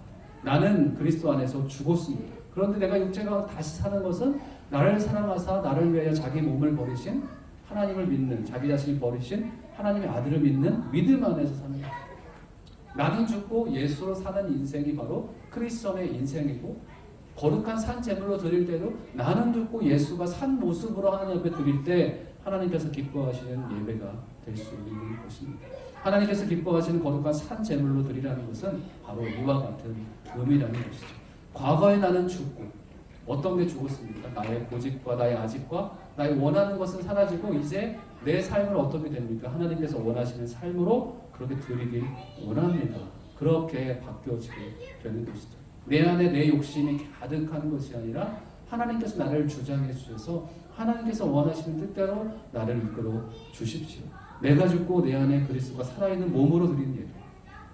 나는 그리스도 안에서 죽었습니다. 그런데 내가 육체 가운데 다시 사는 것은 나를 사랑하사 나를 위하여 자기 몸을 버리신 하나님을 믿는, 자기 자신을 버리신 하나님의 아들을 믿는 믿음 안에서 사는 것이다. 나는 죽고 예수로 사는 인생이 바로 크리스천의 인생이고, 거룩한 산 제물로 드릴 때도 나는 죽고 예수가 산 모습으로 하나님 앞에 드릴 때 하나님께서 기뻐하시는 예배가 될 수 있는 것입니다. 하나님께서 기뻐하시는 거룩한 산 제물로 드리라는 것은 바로 이와 같은 의미라는 것이죠. 과거에 나는 죽고, 어떤 게 죽었습니까? 나의 고집과 나의 아집과 나의 원하는 것은 사라지고 이제 내 삶을 어떻게 됩니까? 하나님께서 원하시는 삶으로 그렇게 드리길 원합니다. 그렇게 바뀌어지게 되는 것이죠. 내 안에 내 욕심이 가득한 것이 아니라 하나님께서 나를 주장해 주셔서 하나님께서 원하시는 뜻대로 나를 이끌어 주십시오. 내가 죽고 내 안에 그리스도가 살아있는 몸으로 드리는 예배.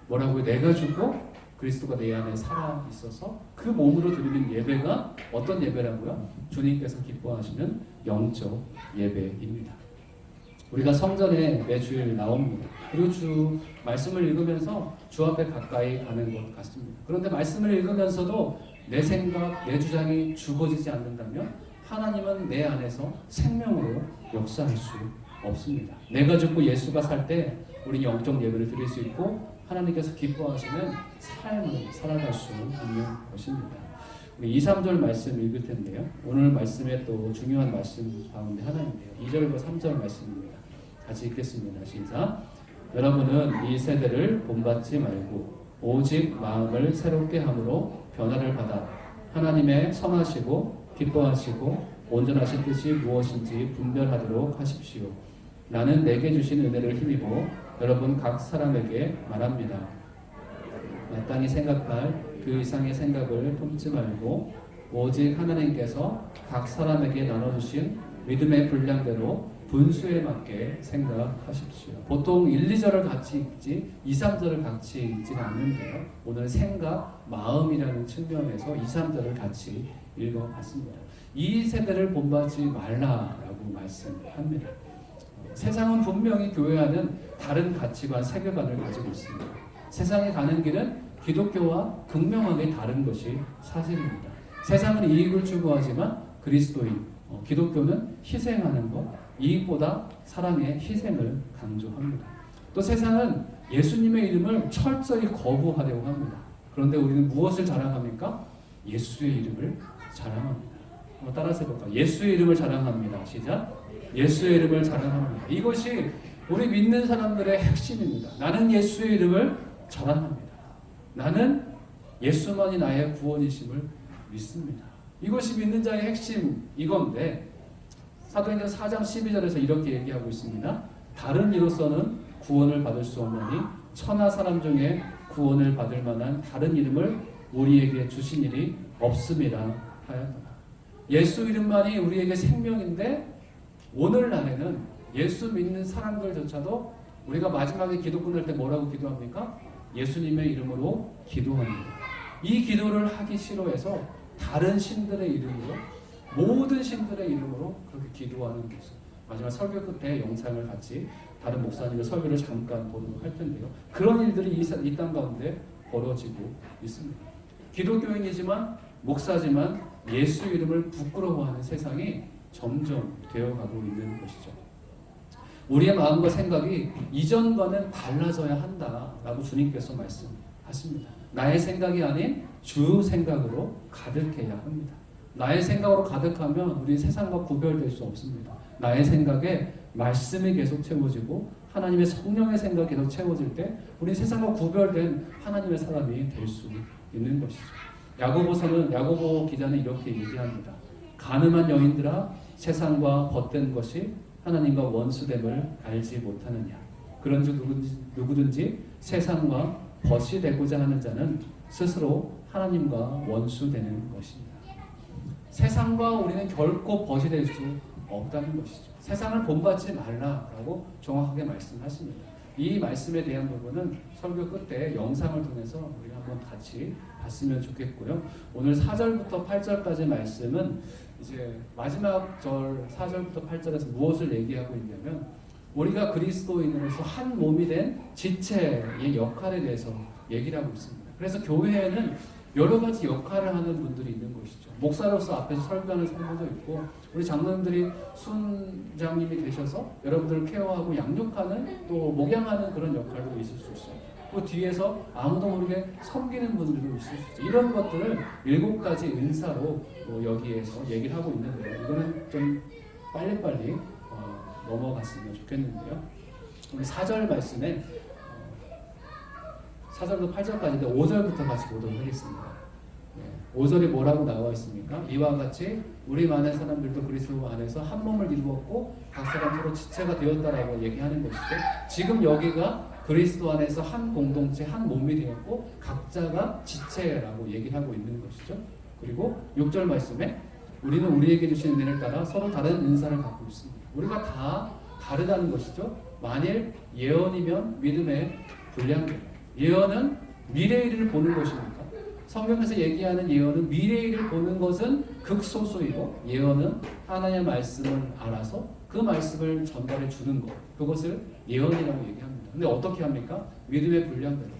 뭐라고요? 내가 죽고 그리스도가 내 안에 살아있어서 그 몸으로 드리는 예배가 어떤 예배라고요? 주님께서 기뻐하시는 영적 예배입니다. 우리가 성전에 매주일 나옵니다. 그리고 주 말씀을 읽으면서 주 앞에 가까이 가는 것 같습니다. 그런데 말씀을 읽으면서도 내 생각, 내 주장이 죽어지지 않는다면 하나님은 내 안에서 생명으로 역사할 수 없습니다. 내가 죽고 예수가 살 때 우리 영적 예배를 드릴 수 있고 하나님께서 기뻐하시는 삶을 살아갈 수 있는 것입니다. 우리 2, 3절 말씀 읽을 텐데요. 오늘 말씀에 또 중요한 말씀 가운데 하나인데요. 2절과 3절 말씀입니다. 같이 읽겠습니다. 시작. 여러분은 이 세대를 본받지 말고 오직 마음을 새롭게 함으로 변화를 받아 하나님의 선하시고 기뻐하시고 온전하신 뜻이 무엇인지 분별하도록 하십시오. 나는 내게 주신 은혜를 힘입어 여러분 각 사람에게 말합니다. 마땅히 생각할 그 이상의 생각을 품지 말고 오직 하나님께서 각 사람에게 나눠주신 믿음의 분량대로 분수에 맞게 생각하십시오. 보통 1, 2절을 같이 읽지 2, 3절을 같이 읽지는 않는데요. 오늘 생각, 마음이라는 측면에서 2, 3절을 같이 읽어봤습니다. 이 세대를 본받지 말라라고 말씀합니다. 세상은 분명히 교회와는 다른 가치관, 세계관을 가지고 있습니다. 세상에 가는 길은 기독교와 극명하게 다른 것이 사실입니다. 세상은 이익을 추구하지만 그리스도인, 기독교는 희생하는 것, 이익보다 사랑의 희생을 강조합니다. 또 세상은 예수님의 이름을 철저히 거부하려고 합니다. 그런데 우리는 무엇을 자랑합니까? 예수의 이름을 자랑합니다. 한번 따라서 해볼까요? 예수의 이름을 자랑합니다. 시작. 예수의 이름을 자랑합니다. 이것이 우리 믿는 사람들의 핵심입니다. 나는 예수의 이름을 자랑합니다. 나는 예수만이 나의 구원이심을 믿습니다. 이것이 믿는 자의 핵심 이건데 사도행전 4장 12절에서 이렇게 얘기하고 있습니다. 다른 이로서는 구원을 받을 수 없느니 천하 사람 중에 구원을 받을 만한 다른 이름을 우리에게 주신 일이 없음이라 하였다. 예수 이름만이 우리에게 생명인데 오늘날에는 예수 믿는 사람들조차도 우리가 마지막에 기도 끝날 때 뭐라고 기도합니까? 예수님의 이름으로 기도합니다. 이 기도를 하기 싫어해서 다른 신들의 이름으로, 모든 신들의 이름으로 그렇게 기도하는 것을 마지막 설교 끝에 영상을 같이 다른 목사님의 설교를 잠깐 보도록 할 텐데요. 그런 일들이 이 땅 가운데 벌어지고 있습니다. 기독교인이지만 목사지만 예수 이름을 부끄러워하는 세상이 점점 되어가고 있는 것이죠. 우리의 마음과 생각이 이전과는 달라져야 한다라고 주님께서 말씀하십니다. 나의 생각이 아닌 주 생각으로 가득해야 합니다. 나의 생각으로 가득하면 우리 세상과 구별될 수 없습니다. 나의 생각에 말씀이 계속 채워지고 하나님의 성령의 생각이 계속 채워질 때 우리 세상과 구별된 하나님의 사람이 될 수 있는 것이죠. 야고보 기자는 이렇게 얘기합니다. 가늠한 여인들아 세상과 벗된 것이 하나님과 원수됨을 알지 못하느냐. 그런즉 누구든지 세상과 벗이 되고자 하는 자는 스스로 하나님과 원수되는 것입니다. 세상과 우리는 결코 벗이 될 수 없다는 것이죠. 세상을 본받지 말라라고 정확하게 말씀하십니다. 이 말씀에 대한 부분은 설교 끝에 영상을 통해서 우리가 한번 같이 봤으면 좋겠고요. 오늘 4절부터 8절까지 말씀은 이제 마지막 절 4절부터 8절에서 무엇을 얘기하고 있냐면 우리가 그리스도인으로서 한 몸이 된 지체의 역할에 대해서 얘기를 하고 있습니다. 그래서 교회에는 여러 가지 역할을 하는 분들이 있는 것이죠. 목사로서 앞에서 설교하는 성도도 있고 우리 장로님들이 순장님이 계셔서 여러분들을 케어하고 양육하는 또 목양하는 그런 역할도 있을 수 있어요. 또 뒤에서 아무도 모르게 섬기는 분들도 있을 수 있어요. 이런 것들을 7가지 은사로 여기에서 얘기를 하고 있는데요. 이거는 좀 빨리빨리 넘어갔으면 좋겠는데요. 우리 4절 말씀에 4절부터 8절까지인데 5절부터 같이 보도록 하겠습니다. 5절이 뭐라고 나와 있습니까? 이와 같이 우리 많은 사람들도 그리스도 안에서 한 몸을 이루었고 각 사람 서로 지체가 되었다라고 얘기하는 것이죠. 지금 여기가 그리스도 안에서 한 공동체, 한 몸이 되었고 각자가 지체라고 얘기를 하고 있는 것이죠. 그리고 6절 말씀에 우리는 우리에게 주신 은혜를 따라 서로 다른 은사를 갖고 있습니다. 우리가 다 다르다는 것이죠. 만일 예언이면 믿음의 분량입니다. 예언은 미래의 일을 보는 것입니까? 성경에서 얘기하는 예언은 미래의 일을 보는 것은 극소수이고 예언은 하나님의 말씀을 알아서 그 말씀을 전달해 주는 것, 그것을 예언이라고 얘기합니다. 근데 어떻게 합니까? 믿음의 분량대로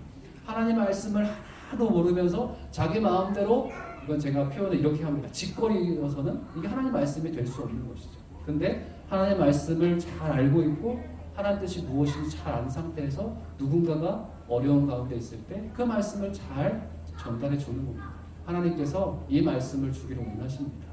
하나님 말씀을 하나도 모르면서 자기 마음대로, 이건 제가 표현을 이렇게 합니다. 짓거리여서는 이게 하나님 말씀이 될 수 없는 것이죠. 근데 하나님 말씀을 잘 알고 있고 하나님 뜻이 무엇인지 잘 아는 상태에서 누군가가 어려운 가운데 있을 때 그 말씀을 잘 전달해 주는 겁니다. 하나님께서 이 말씀을 주기를 원하십니다.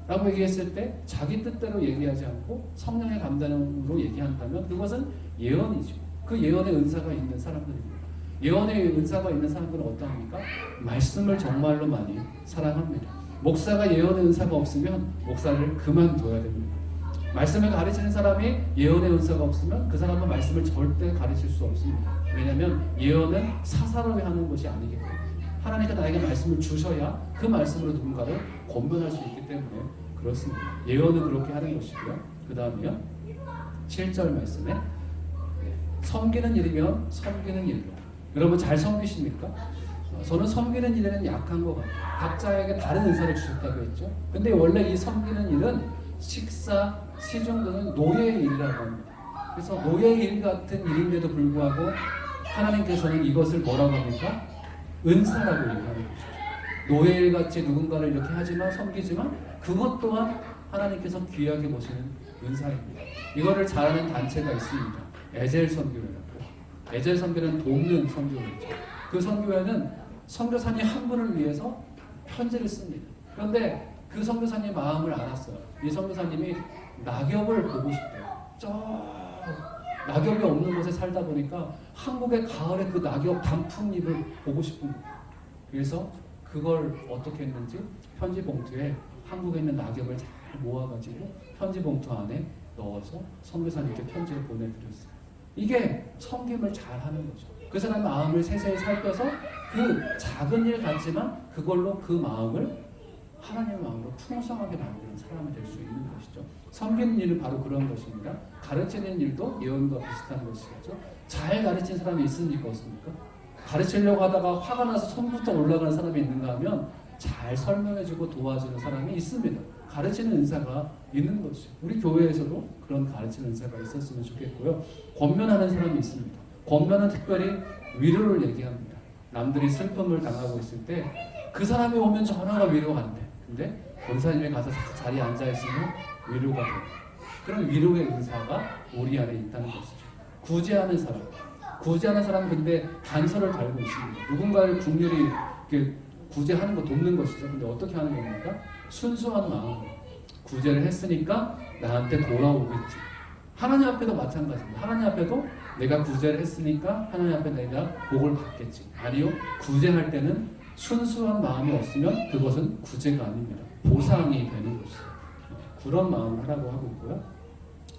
라고 얘기했을 때 자기 뜻대로 얘기하지 않고 성령의 감동으로 얘기한다면 그것은 예언이죠. 그 예언의 은사가 있는 사람들입니다. 예언의 은사가 있는 사람들은 어떠합니까? 말씀을 정말로 많이 사랑합니다. 목사가 예언의 은사가 없으면 목사를 그만둬야 됩니다. 말씀을 가르치는 사람이 예언의 은사가 없으면 그 사람은 말씀을 절대 가르칠 수 없습니다. 왜냐하면 예언은 사사로이 하는 것이 아니기 때문에 하나님께서 나에게 말씀을 주셔야 그 말씀으로 누군가를 권면할 수 있기 때문에 그렇습니다. 예언은 그렇게 하는 것이고요. 그 다음에요 7절 말씀에 섬기는 일이면 섬기는 일로. 여러분 잘 섬기십니까? 저는 섬기는 일에는 약한 것 같아요. 각자에게 다른 은사를 주셨다고 했죠. 근데 원래 이 섬기는 일은 식사, 시중 등은 노예의 일이라고 합니다. 그래서 노예의 일 같은 일인데도 불구하고 하나님께서는 이것을 뭐라고 합니까? 은사라고 얘기하는 것이죠. 노예의 일 같이 누군가를 이렇게 하지만 섬기지만 그것 또한 하나님께서 귀하게 보시는 은사입니다. 이거를 잘하는 단체가 있습니다. 에젤 선교회라고. 에젤 선교는 돕는 선교회죠. 그 선교회는 선교사님 한 분을 위해서 편지를 씁니다. 그런데 그 선교사님 마음을 알았어요. 이 선교사님이 낙엽을 보고 싶대요. 낙엽이 없는 곳에 살다 보니까 한국의 가을에 그 낙엽 단풍잎을 보고 싶은 거예요. 그래서 그걸 어떻게 했는지 편지 봉투에 한국에 있는 낙엽을 잘 모아가지고 편지 봉투 안에 넣어서 선교사님께 편지를 보내드렸어요. 이게 섬김을 잘하는 거죠. 그 사람의 마음을 세세히 살펴서 그 작은 일 같지만 그걸로 그 마음을 하나님의 마음으로 풍성하게 만드는 사람이 될 수 있는 것이죠. 섬기는 일은 바로 그런 것입니다. 가르치는 일도 예언과 비슷한 것이죠. 잘 가르친 사람이 있습니까? 없습니까? 가르치려고 하다가 화가 나서 손부터 올라가는 사람이 있는가 하면 잘 설명해주고 도와주는 사람이 있습니다. 가르치는 은사가 있는 것이죠. 우리 교회에서도 그런 가르치는 은사가 있었으면 좋겠고요. 권면하는 사람이 있습니다. 권면은 특별히 위로를 얘기합니다. 남들이 슬픔을 당하고 있을 때 그 사람이 오면 전화가 위로가 안 돼. 근데 권사님이 가서 자리에 앉아있으면 위로가 돼요. 그런 위로의 은사가 우리 안에 있다는 것이죠. 구제하는 사람. 구제하는 사람은 근데 단서를 달고 있습니다. 누군가를 국률이 구제하는 거 돕는 것이죠. 근데 어떻게 하는 겁니까? 순수한 마음으로 구제를 했으니까 나한테 돌아오겠지. 하나님 앞에도 마찬가지입니다. 하나님 앞에도 내가 구제를 했으니까 하나님 앞에 내가 복을 받겠지. 아니요. 구제할 때는 순수한 마음이 없으면 그것은 구제가 아닙니다. 보상이 되는 것이죠. 그런 마음을 하라고 하고 있고요.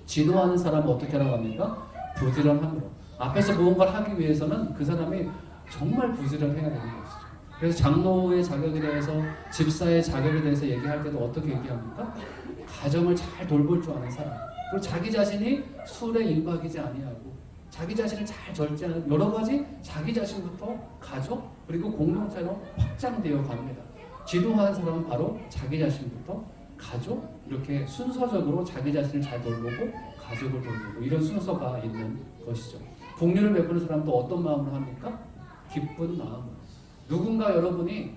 지도하는 사람은 어떻게 하라고 합니까? 부지런함으로. 앞에서 무언가를 하기 위해서는 그 사람이 정말 부지런해야 되는 것이죠. 그래서 장로의 자격에 대해서, 집사의 자격에 대해서 얘기할 때도 어떻게 얘기합니까? 가정을 잘 돌볼 줄 아는 사람, 그리고 자기 자신이 술에 임박이지 아니하고 자기 자신을 잘 절제하는, 여러 가지 자기 자신부터 가족 그리고 공동체로 확장되어 갑니다. 지도하는 사람은 바로 자기 자신부터 가족, 이렇게 순서적으로 자기 자신을 잘 돌보고 가족을 돌보고, 이런 순서가 있는 것이죠. 긍휼을 베푸는 사람도 어떤 마음으로 합니까? 기쁜 마음으로. 누군가 여러분이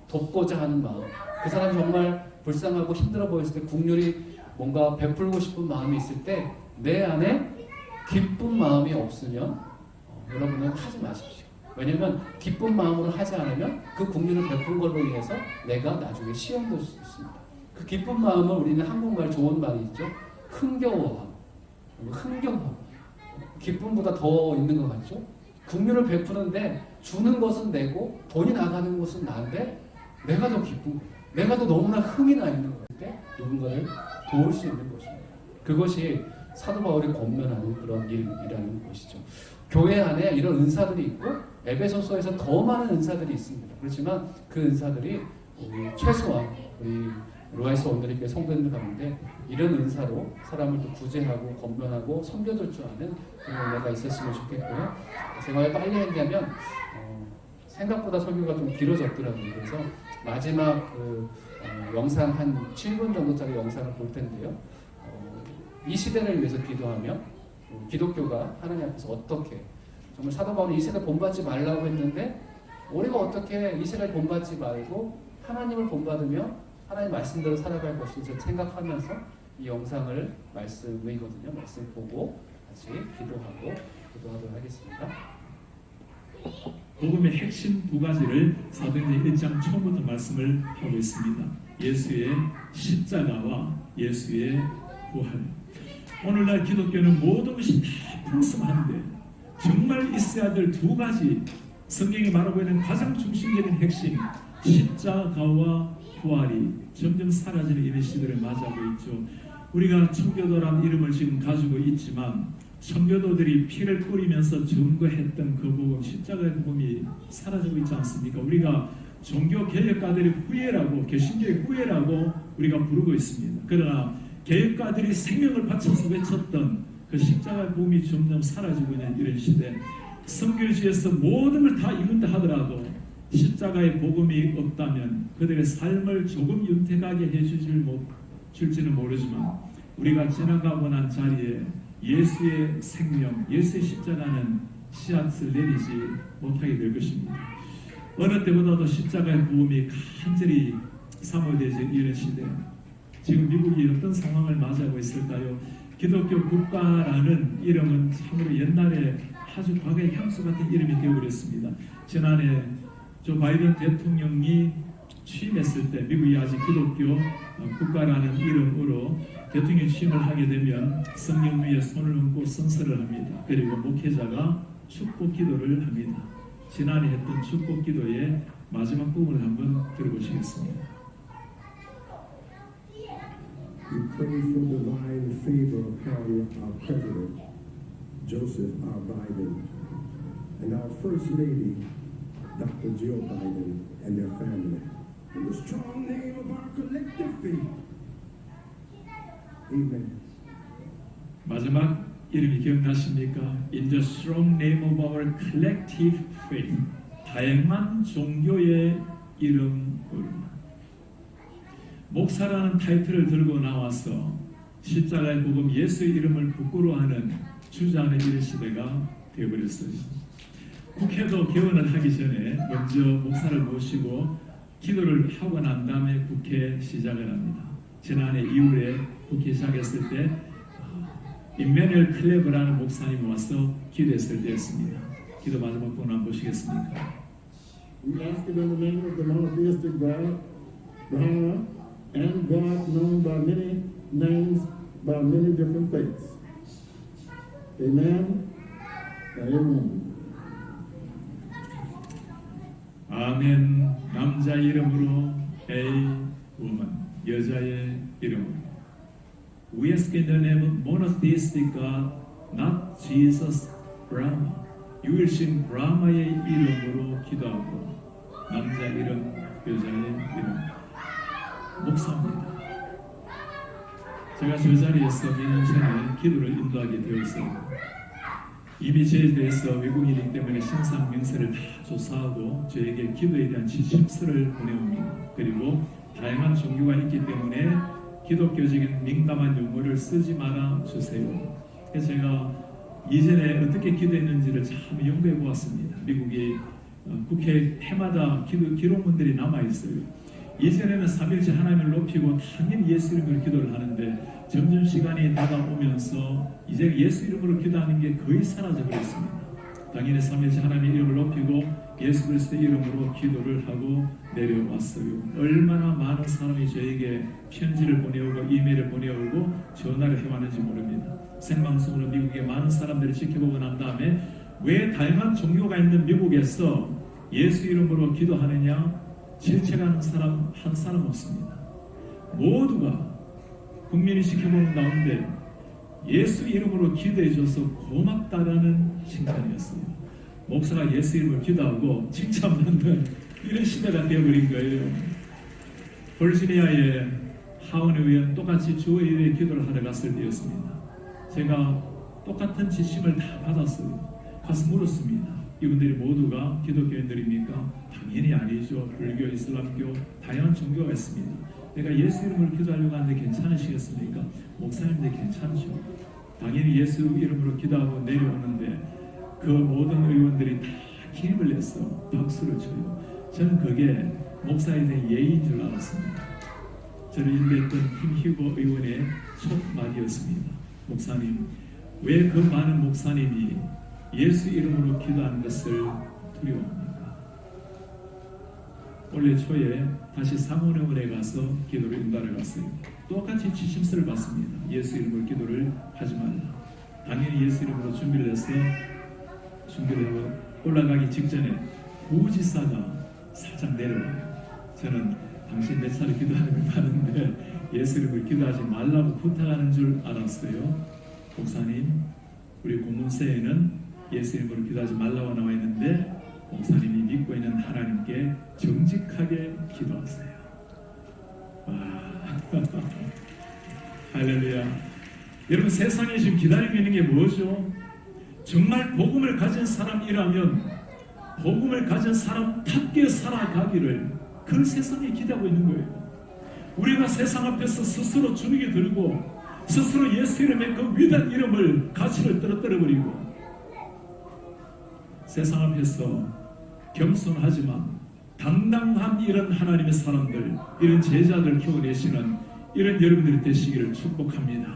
돕고자 하는 마음, 그 사람이 정말 불쌍하고 힘들어 보였을 때 긍휼이 뭔가 베풀고 싶은 마음이 있을 때 내 안에 기쁜 마음이 없으면 여러분은 하지 마십시오. 왜냐하면 기쁜 마음으로 하지 않으면 그 긍휼을 베푼 걸로 인해서 내가 나중에 시험될 수 있습니다. 그 기쁜 마음은, 우리는 한국말 좋은 말이 있죠. 흥겨워함. 흥겨워함. 기쁨보다 더 있는 것 같죠? 긍휼을 베푸는데 주는 것은 내고 돈이 나가는 것은 나인데 내가 더 기쁜 거예요. 내가 더 너무나 흥이 나 있는 거일 때 누군가를 도울 수 있는 것입니다. 그것이 사도 바울이 권면하는 그런 일이라는 것이죠. 교회 안에 이런 은사들이 있고 에베소서에서 더 많은 은사들이 있습니다. 그렇지만 그 은사들이 최소한 우리 로아이스 온누리교회 성도들 가운데 이런 은사로 사람을 또 구제하고 권면하고 섬겨줄 줄 아는 그런 은혜가 있었으면 좋겠고요. 제가 왜 빨리 했냐면 생각보다 설교가 좀 길어졌더라고요. 그래서 마지막 영상 한 7분 정도짜리 영상을 볼 텐데요. 이 시대를 위해서 기도하며 기독교가 하나님 앞에서 어떻게, 정말 사도 바울이 이 세대 본받지 말라고 했는데 우리가 어떻게 이 세대를 본받지 말고 하나님을 본받으며 하나님 말씀대로 살아갈 것인지 생각하면서 이 영상을 말씀이거든요. 말씀 보고 같이 기도하도록 하겠습니다. 복음의 핵심 두 가지를 사도행전 1장 처음부터 말씀을 하고 있습니다. 예수의 십자가와 예수의 부활. 오늘날 기독교는 모든 것이 다 풍성한데 정말 있어야 될 두 가지, 성경이 말하고 있는 가장 중심적인 핵심, 십자가와 부활이 점점 사라지는 이런 시대를 맞이하고 있죠. 우리가 청교도라는 이름을 지금 가지고 있지만 청교도들이 피를 뿌리면서 증거했던 그 복음, 십자가의 복음이 사라지고 있지 않습니까? 우리가 종교 개혁가들의 후예라고, 개신교의 후예라고 우리가 부르고 있습니다. 그러나 개혁가들이 생명을 바쳐서 외쳤던 그 십자가의 복음이 점점 사라지고 있는 이런 시대, 선교지에서 모든 걸 다 이룬다 하더라도 십자가의 복음이 없다면 그들의 삶을 조금 윤택하게 해줄지는 모르지만 우리가 지나가고 난 자리에 예수의 생명, 예수의 십자가는 씨앗을 내리지 못하게 될 것입니다. 어느 때보다도 십자가의 복음이 간절히 사모되지 이런 시대, 지금 미국이 어떤 상황을 맞이하고 있을까요? 기독교 국가라는 이름은 참으로 옛날에 아주 과거의 향수 같은 이름이 되어버렸습니다. 지난해 조 바이든 대통령이 취임했을 때 미국이 아직 기독교 국가라는 이름으로 대통령 취임을 하게 되면 성령 위에 손을 얹고 선서를 합니다. 그리고 목회자가 축복 기도를 합니다. 지난해 했던 축복 기도의 마지막 부분을 한번 들어보시겠습니다. We pray for divine favor upon our President, Joseph R. Biden, and our First Lady, Dr. Jill Biden, and their family. In the strong name of our collective faith. Amen. 마지막 이름이 기억나십니까? In the strong name of our collective faith. 다양한 종교의 이름으로. 목사라는 타이틀을 들고 나와서 십자가의 복음 예수의 이름을 부끄러워하는 주장의 이런 시대가 되어버렸어요. 국회도 개원을 하기 전에 먼저 목사를 모시고 기도를 하고 난 다음에 국회 시작을 합니다. 지난해 2월에 국회 시작했을 때 임마누엘 클레브라는 목사님이 와서 기도했을 때였습니다. 기도 마지막 부분 한번 보시겠습니까? We ask it in the name of the monotheistic God, Brahma, and God known by many names, by many different faiths. Amen. Amen. 아멘. 남자 이름으로 A woman, 여자의 이름으로. We ask in the name of monotheistic God, not Jesus, Brahma. 유일신 브라마의 이름으로 기도하고 남자 이름, 여자의 이름. 목사입니다. 제가 저 자리에서 몇 년 전에 기도를 인도하게 되었어요. 이미 저에 대해서 외국인이기 때문에 신상 명세를 다 조사하고 저에게 기도에 대한 지침서를 보내옵니다. 그리고 다양한 종교가 있기 때문에 기독교적인 민감한 용어를 쓰지 말아 주세요. 그래서 제가 이전에 어떻게 기도했는지를 참 연구해 보았습니다. 미국의 국회 해마다 기록문들이 남아 있어요. 이전에는 삼일째 하나님을 높이고 당연히 예수 이름으로 기도를 하는데 점점 시간이 다가오면서 이제 예수 이름으로 기도하는 게 거의 사라져 버렸습니다. 당연히 삼일째 하나님의 이름을 높이고 예수 그리스도의 이름으로 기도를 하고 내려왔어요. 얼마나 많은 사람이 저에게 편지를 보내오고 이메일을 보내오고 전화를 해왔는지 모릅니다. 생방송으로 미국의 많은 사람들을 지켜보고 난 다음에 왜 다양한 종교가 있는 미국에서 예수 이름으로 기도하느냐 질책하는 사람 한 사람 없습니다. 모두가 국민이 지켜보는 가운데 예수 이름으로 기도해줘서 고맙다라는 칭찬이었어요. 목사가 예수 이름으로 기도하고 칭찬받는 이런 시대가 되어버린 거예요. 버지니아의 하원 의원 똑같이 주 5일에 기도를 하러 갔을 때였습니다. 제가 똑같은 지침을 다 받았어요. 가서 물었습니다. 이분들이 모두가 기독교인들입니까? 당연히 아니죠. 불교, 이슬람교, 다양한 종교가 있습니다. 내가 예수 이름으로 기도하려고 하는데 괜찮으시겠습니까? 목사님들 괜찮죠. 당연히 예수 이름으로 기도하고 내려오는데 그 모든 의원들이 다 힘을 내서 박수를 쳐요. 저는 그게 목사에 대한 예의인 줄 알았습니다. 저를 인도했던 김희보 의원의 첫 마디였습니다. 목사님, 왜 그 많은 목사님이 예수 이름으로 기도하는 것을 두려워합니까? 올해 초에 다시 상원의원에 가서 기도를 인도하러 갔어요. 똑같이 지침서를 받습니다. 예수 이름으로 기도를 하지 말라. 당연히 예수 이름으로 준비를 해서 준비를 하고 올라가기 직전에 부지사가 살짝 내려와요. 저는 당신 내 차례 기도하는 걸 봤는데 예수 이름으로 기도하지 말라고 부탁하는 줄 알았어요. 목사님, 우리 고문서에는 예수 이름으로 기도하지 말라고 나와 있는데 목사님이 믿고 있는 하나님께 정직하게 기도하세요. 와, 할렐루야. 여러분, 세상에 지금 기다리고 있는 게 뭐죠? 정말 복음을 가진 사람이라면 복음을 가진 사람답게 살아가기를 그 세상에 기대하고 있는 거예요. 우리가 세상 앞에서 스스로 주눅이 들고 스스로 예수 이름의 그 위대한 이름을 가치를 떨어뜨려버리고 세상 앞에서 겸손하지만 당당한 이런 하나님의 사람들, 이런 제자들 키워내시는 이런 여러분들이 되시기를 축복합니다.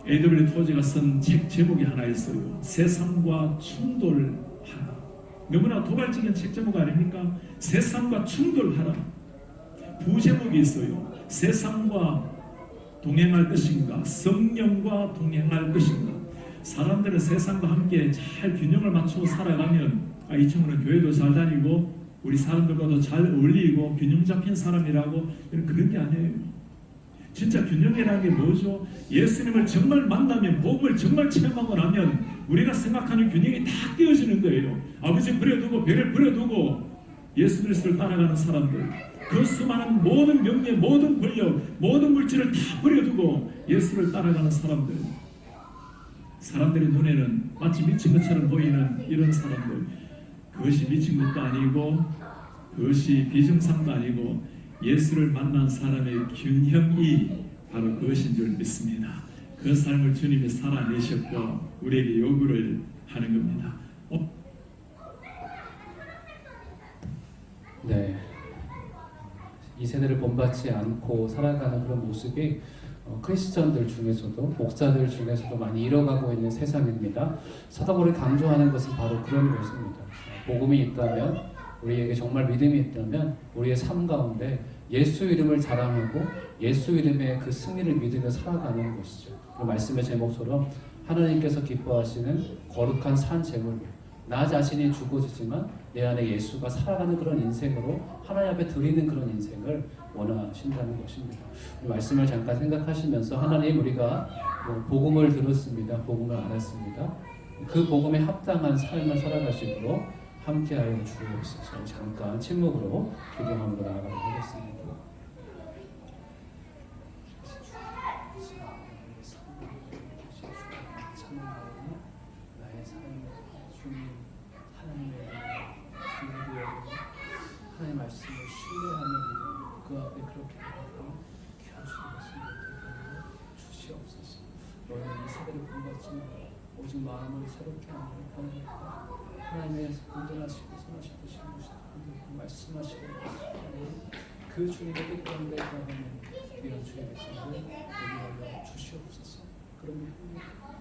A.W. 토지가 쓴 책 제목이 하나 있어요. 세상과 충돌하라. 너무나 도발적인 책 제목 아닙니까? 세상과 충돌하라. 부제목이 있어요. 세상과 동행할 것인가, 성령과 동행할 것인가. 사람들은 세상과 함께 잘 균형을 맞추고 살아가면 이 친구는 교회도 잘 다니고 우리 사람들과도 잘 어울리고 균형 잡힌 사람이라고, 그런 게 아니에요. 진짜 균형이라는 게 뭐죠? 예수님을 정말 만나면, 복음을 정말 체험하고 나면 우리가 생각하는 균형이 다 깨어지는 거예요. 아버지 버려두고 배를 버려두고 예수 그리스도를 따라가는 사람들, 그 수많은 모든 명예, 모든 권력, 모든 물질을 다 버려두고 예수를 따라가는 사람들, 사람들의 눈에는 마치 미친 것처럼 보이는 이런 사람들, 그것이 미친 것도 아니고 그것이 비정상도 아니고 예수를 만난 사람의 균형이 바로 그것인 줄 믿습니다. 그 삶을 주님이 살아내셨고 우리에게 요구를 하는 겁니다. 네, 이 세대를 본받지 않고 살아가는 그런 모습이 크리스천들 중에서도, 목사들 중에서도 많이 잃어가고 있는 세상입니다. 사도 바울이 강조하는 것은 바로 그런 것입니다. 복음이 있다면, 우리에게 정말 믿음이 있다면 우리의 삶 가운데 예수 이름을 자랑하고 예수 이름의 그 승리를 믿으며 살아가는 것이죠. 그 말씀의 제목처럼 하나님께서 기뻐하시는 거룩한 산 제물, 나 자신이 죽어지지만 내 안에 예수가 살아가는 그런 인생으로 하나님 앞에 드리는 그런 인생을 원하신다는 것입니다. 이 말씀을 잠깐 생각하시면서, 하나님, 우리가 복음을 들었습니다. 복음을 알았습니다. 그 복음에 합당한 삶을 살아가시도록 함께하여 주옵소서. 잠깐 침묵으로 기도함으로 나아가도록 하겠습니다. 나의 삶 주님 하나님의 기도에 하나님의 말씀을 신뢰하는 그 앞에 그렇게 하고 귀한 주님의 주시옵소서. 너희는 이 세대를 본받지 말고 오직 마음을 새롭게 하는 하나님과 하나님의 온전하시고 선하시고 말씀하시고 그 주님의 뜻 가운데 거하는 귀한 주의 백성들 우리를 주시옵소서. 그러면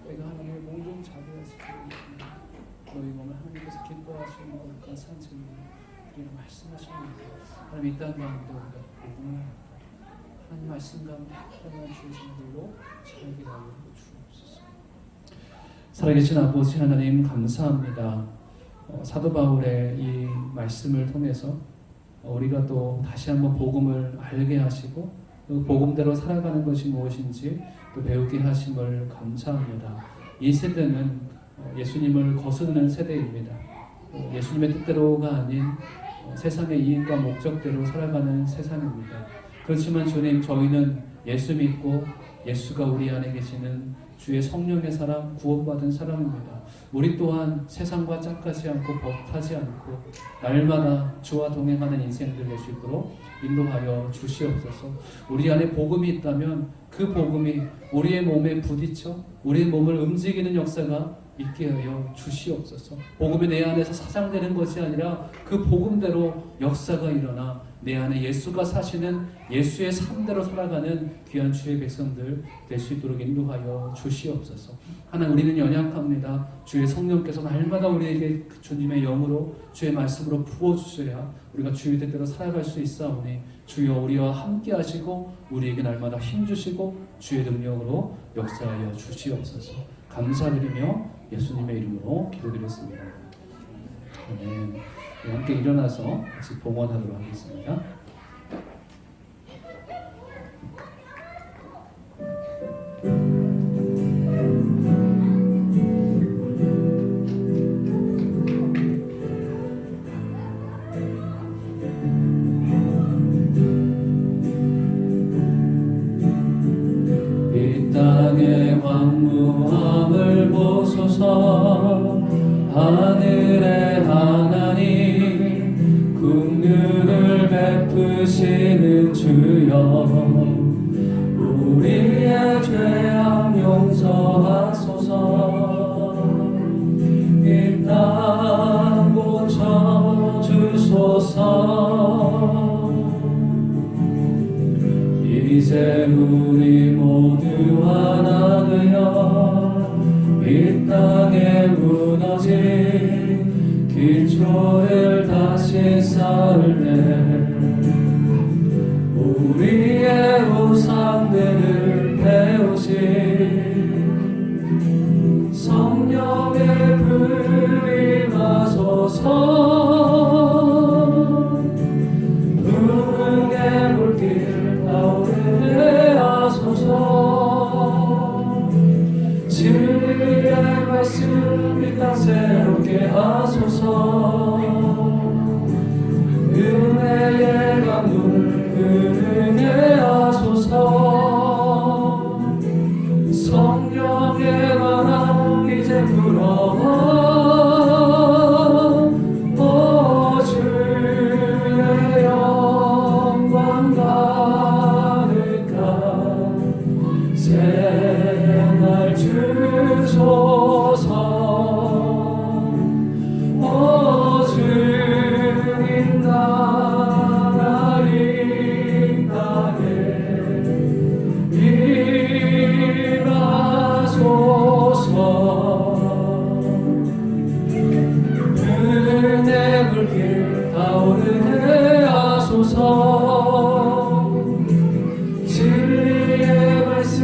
내가 하나님의 모든 자비하시고 너희 몸을 하나님께서 기뻐하시는 것과 산증이 우리가 말씀하십니다. 하나님 이 땅 가운데 우리가 복음을 하나님 말씀 가운데 하나님 주신 들로 살게 하여 주옵소서. 살아계신 아버지 하나님 감사합니다. 사도 바울의 이 말씀을 통해서 우리가 또 다시 한번 복음을 알게 하시고 그 복음대로 살아가는 것이 무엇인지 또 배우게 하심을 감사합니다. 이 세대는 예수님을 거스르는 세대입니다. 예수님의 뜻대로가 아닌 세상의 이익과 목적대로 살아가는 세상입니다. 그렇지만 주님, 저희는 예수 믿고 예수가 우리 안에 계시는 주의 성령의 사람, 구원받은 사람입니다. 우리 또한 세상과 짝하지 않고 벅하지 않고 날마다 주와 동행하는 인생들 될 수 있도록 인도하여 주시옵소서. 우리 안에 복음이 있다면 그 복음이 우리의 몸에 부딪혀 우리의 몸을 움직이는 역사가 있게 하여 주시옵소서. 복음이 내 안에서 사장되는 것이 아니라 그 복음대로 역사가 일어나 내 안에 예수가 사시는 예수의 삶대로 살아가는 귀한 주의 백성들 될 수 있도록 인도하여 주시옵소서. 하나님, 우리는 연약합니다. 주의 성령께서 날마다 우리에게 주님의 영으로 주의 말씀으로 부어주셔야 우리가 주의 뜻대로 살아갈 수 있사오니 주여 우리와 함께 하시고 우리에게 날마다 힘주시고 주의 능력으로 역사하여 주시옵소서. 감사드리며 예수님의 이름으로 기도드렸습니다. 아멘. 함께 일어나서 같이 봉헌하도록 하겠습니다. 이 땅의 황무함을 보소서. 하늘의 하나님, 긍휼을 베푸시는 주여, 우리의 죄악 용서하소서. 이 땅 고쳐주소서. 이제 우리 모두 하나 되어 이 땅에 무너진 기초를 다시 쌓을 때 우리의 우상들을 태우신 성령의 불이 마소서. 부흥의 물길 타오르게 하소서. 진리의 말씀 이 땅 새롭게 하소서. 은혜의 강물 흐르게 하소서. 성령의 바람 이제 불어와 주의 영광 가득한 새날 주소서. 주님 나라 이 땅에 임하소서. 은혜 물길 타오르게 하소서. 진리의 말씀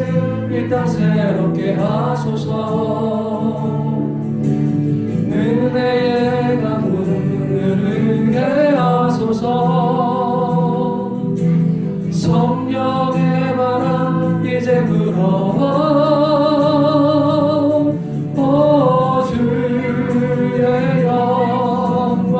이 땅 새롭게 하소서. 은혜의 강물 흐르게 하소서. 성령의 바람 이제 불어와 주의 영광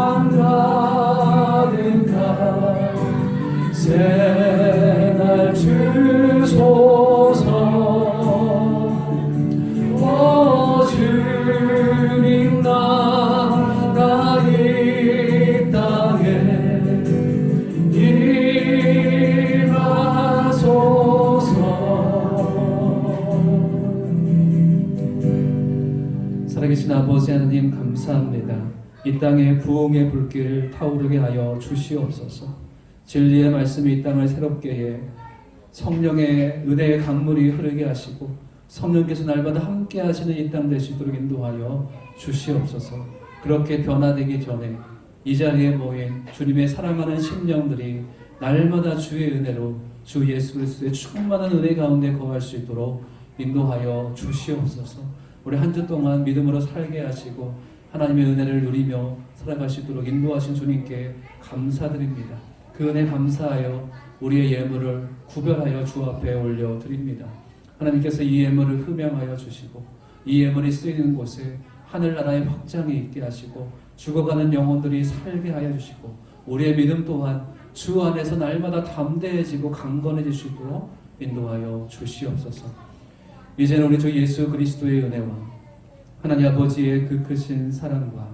살아계신 아버지 하나님 감사합니다. 이 땅에 부흥의 불길 타오르게 하여 주시옵소서. 진리의 말씀이 이 땅을 새롭게 해 성령의 은혜의 강물이 흐르게 하시고 성령께서 날마다 함께 하시는 이 땅 되시도록 인도하여 주시옵소서. 그렇게 변화되기 전에 이 자리에 모인 주님의 사랑하는 심령들이 날마다 주의 은혜로 주 예수 그리스도의 충만한 은혜 가운데 거할 수 있도록 인도하여 주시옵소서. 우리 한 주 동안 믿음으로 살게 하시고 하나님의 은혜를 누리며 살아갈 수 있도록 인도하신 주님께 감사드립니다. 그 은혜 감사하여 우리의 예물을 구별하여 주 앞에 올려드립니다. 하나님께서 이 예물을 흠양하여 주시고 이 예물이 쓰이는 곳에 하늘나라의 확장이 있게 하시고 죽어가는 영혼들이 살게 하여 주시고 우리의 믿음 또한 주 안에서 날마다 담대해지고 강건해질 수 있도록 인도하여 주시옵소서. 이제는 우리 주 예수 그리스도의 은혜와 하나님 아버지의 그 크신 사랑과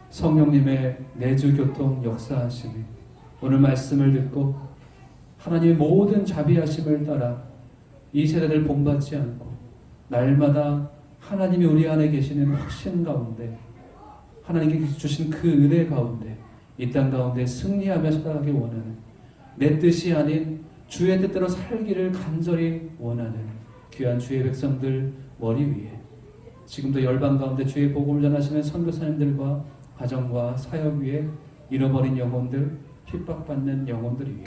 성령님의 내주 교통 역사하심이 오늘 말씀을 듣고 하나님의 모든 자비하심을 따라 이 세대를 본받지 않고 날마다 하나님이 우리 안에 계시는 확신 가운데 하나님께 주신 그 은혜 가운데 이 땅 가운데 승리하며 살아가기 원하는 내 뜻이 아닌 주의 뜻대로 살기를 간절히 원하는 귀한 주의 백성들 머리 위에 지금도 열방 가운데 주의 복음을 전하시는 선교사님들과 가정과 사역 위에 잃어버린 영혼들 핍박받는 영혼들 위에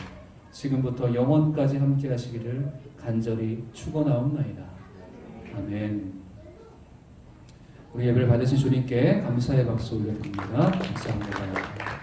지금부터 영원까지 함께 하시기를 간절히 축원하옵나이다. 아멘. 우리 예배를 받으신 주님께 감사의 박수 올려드립니다. 감사합니다.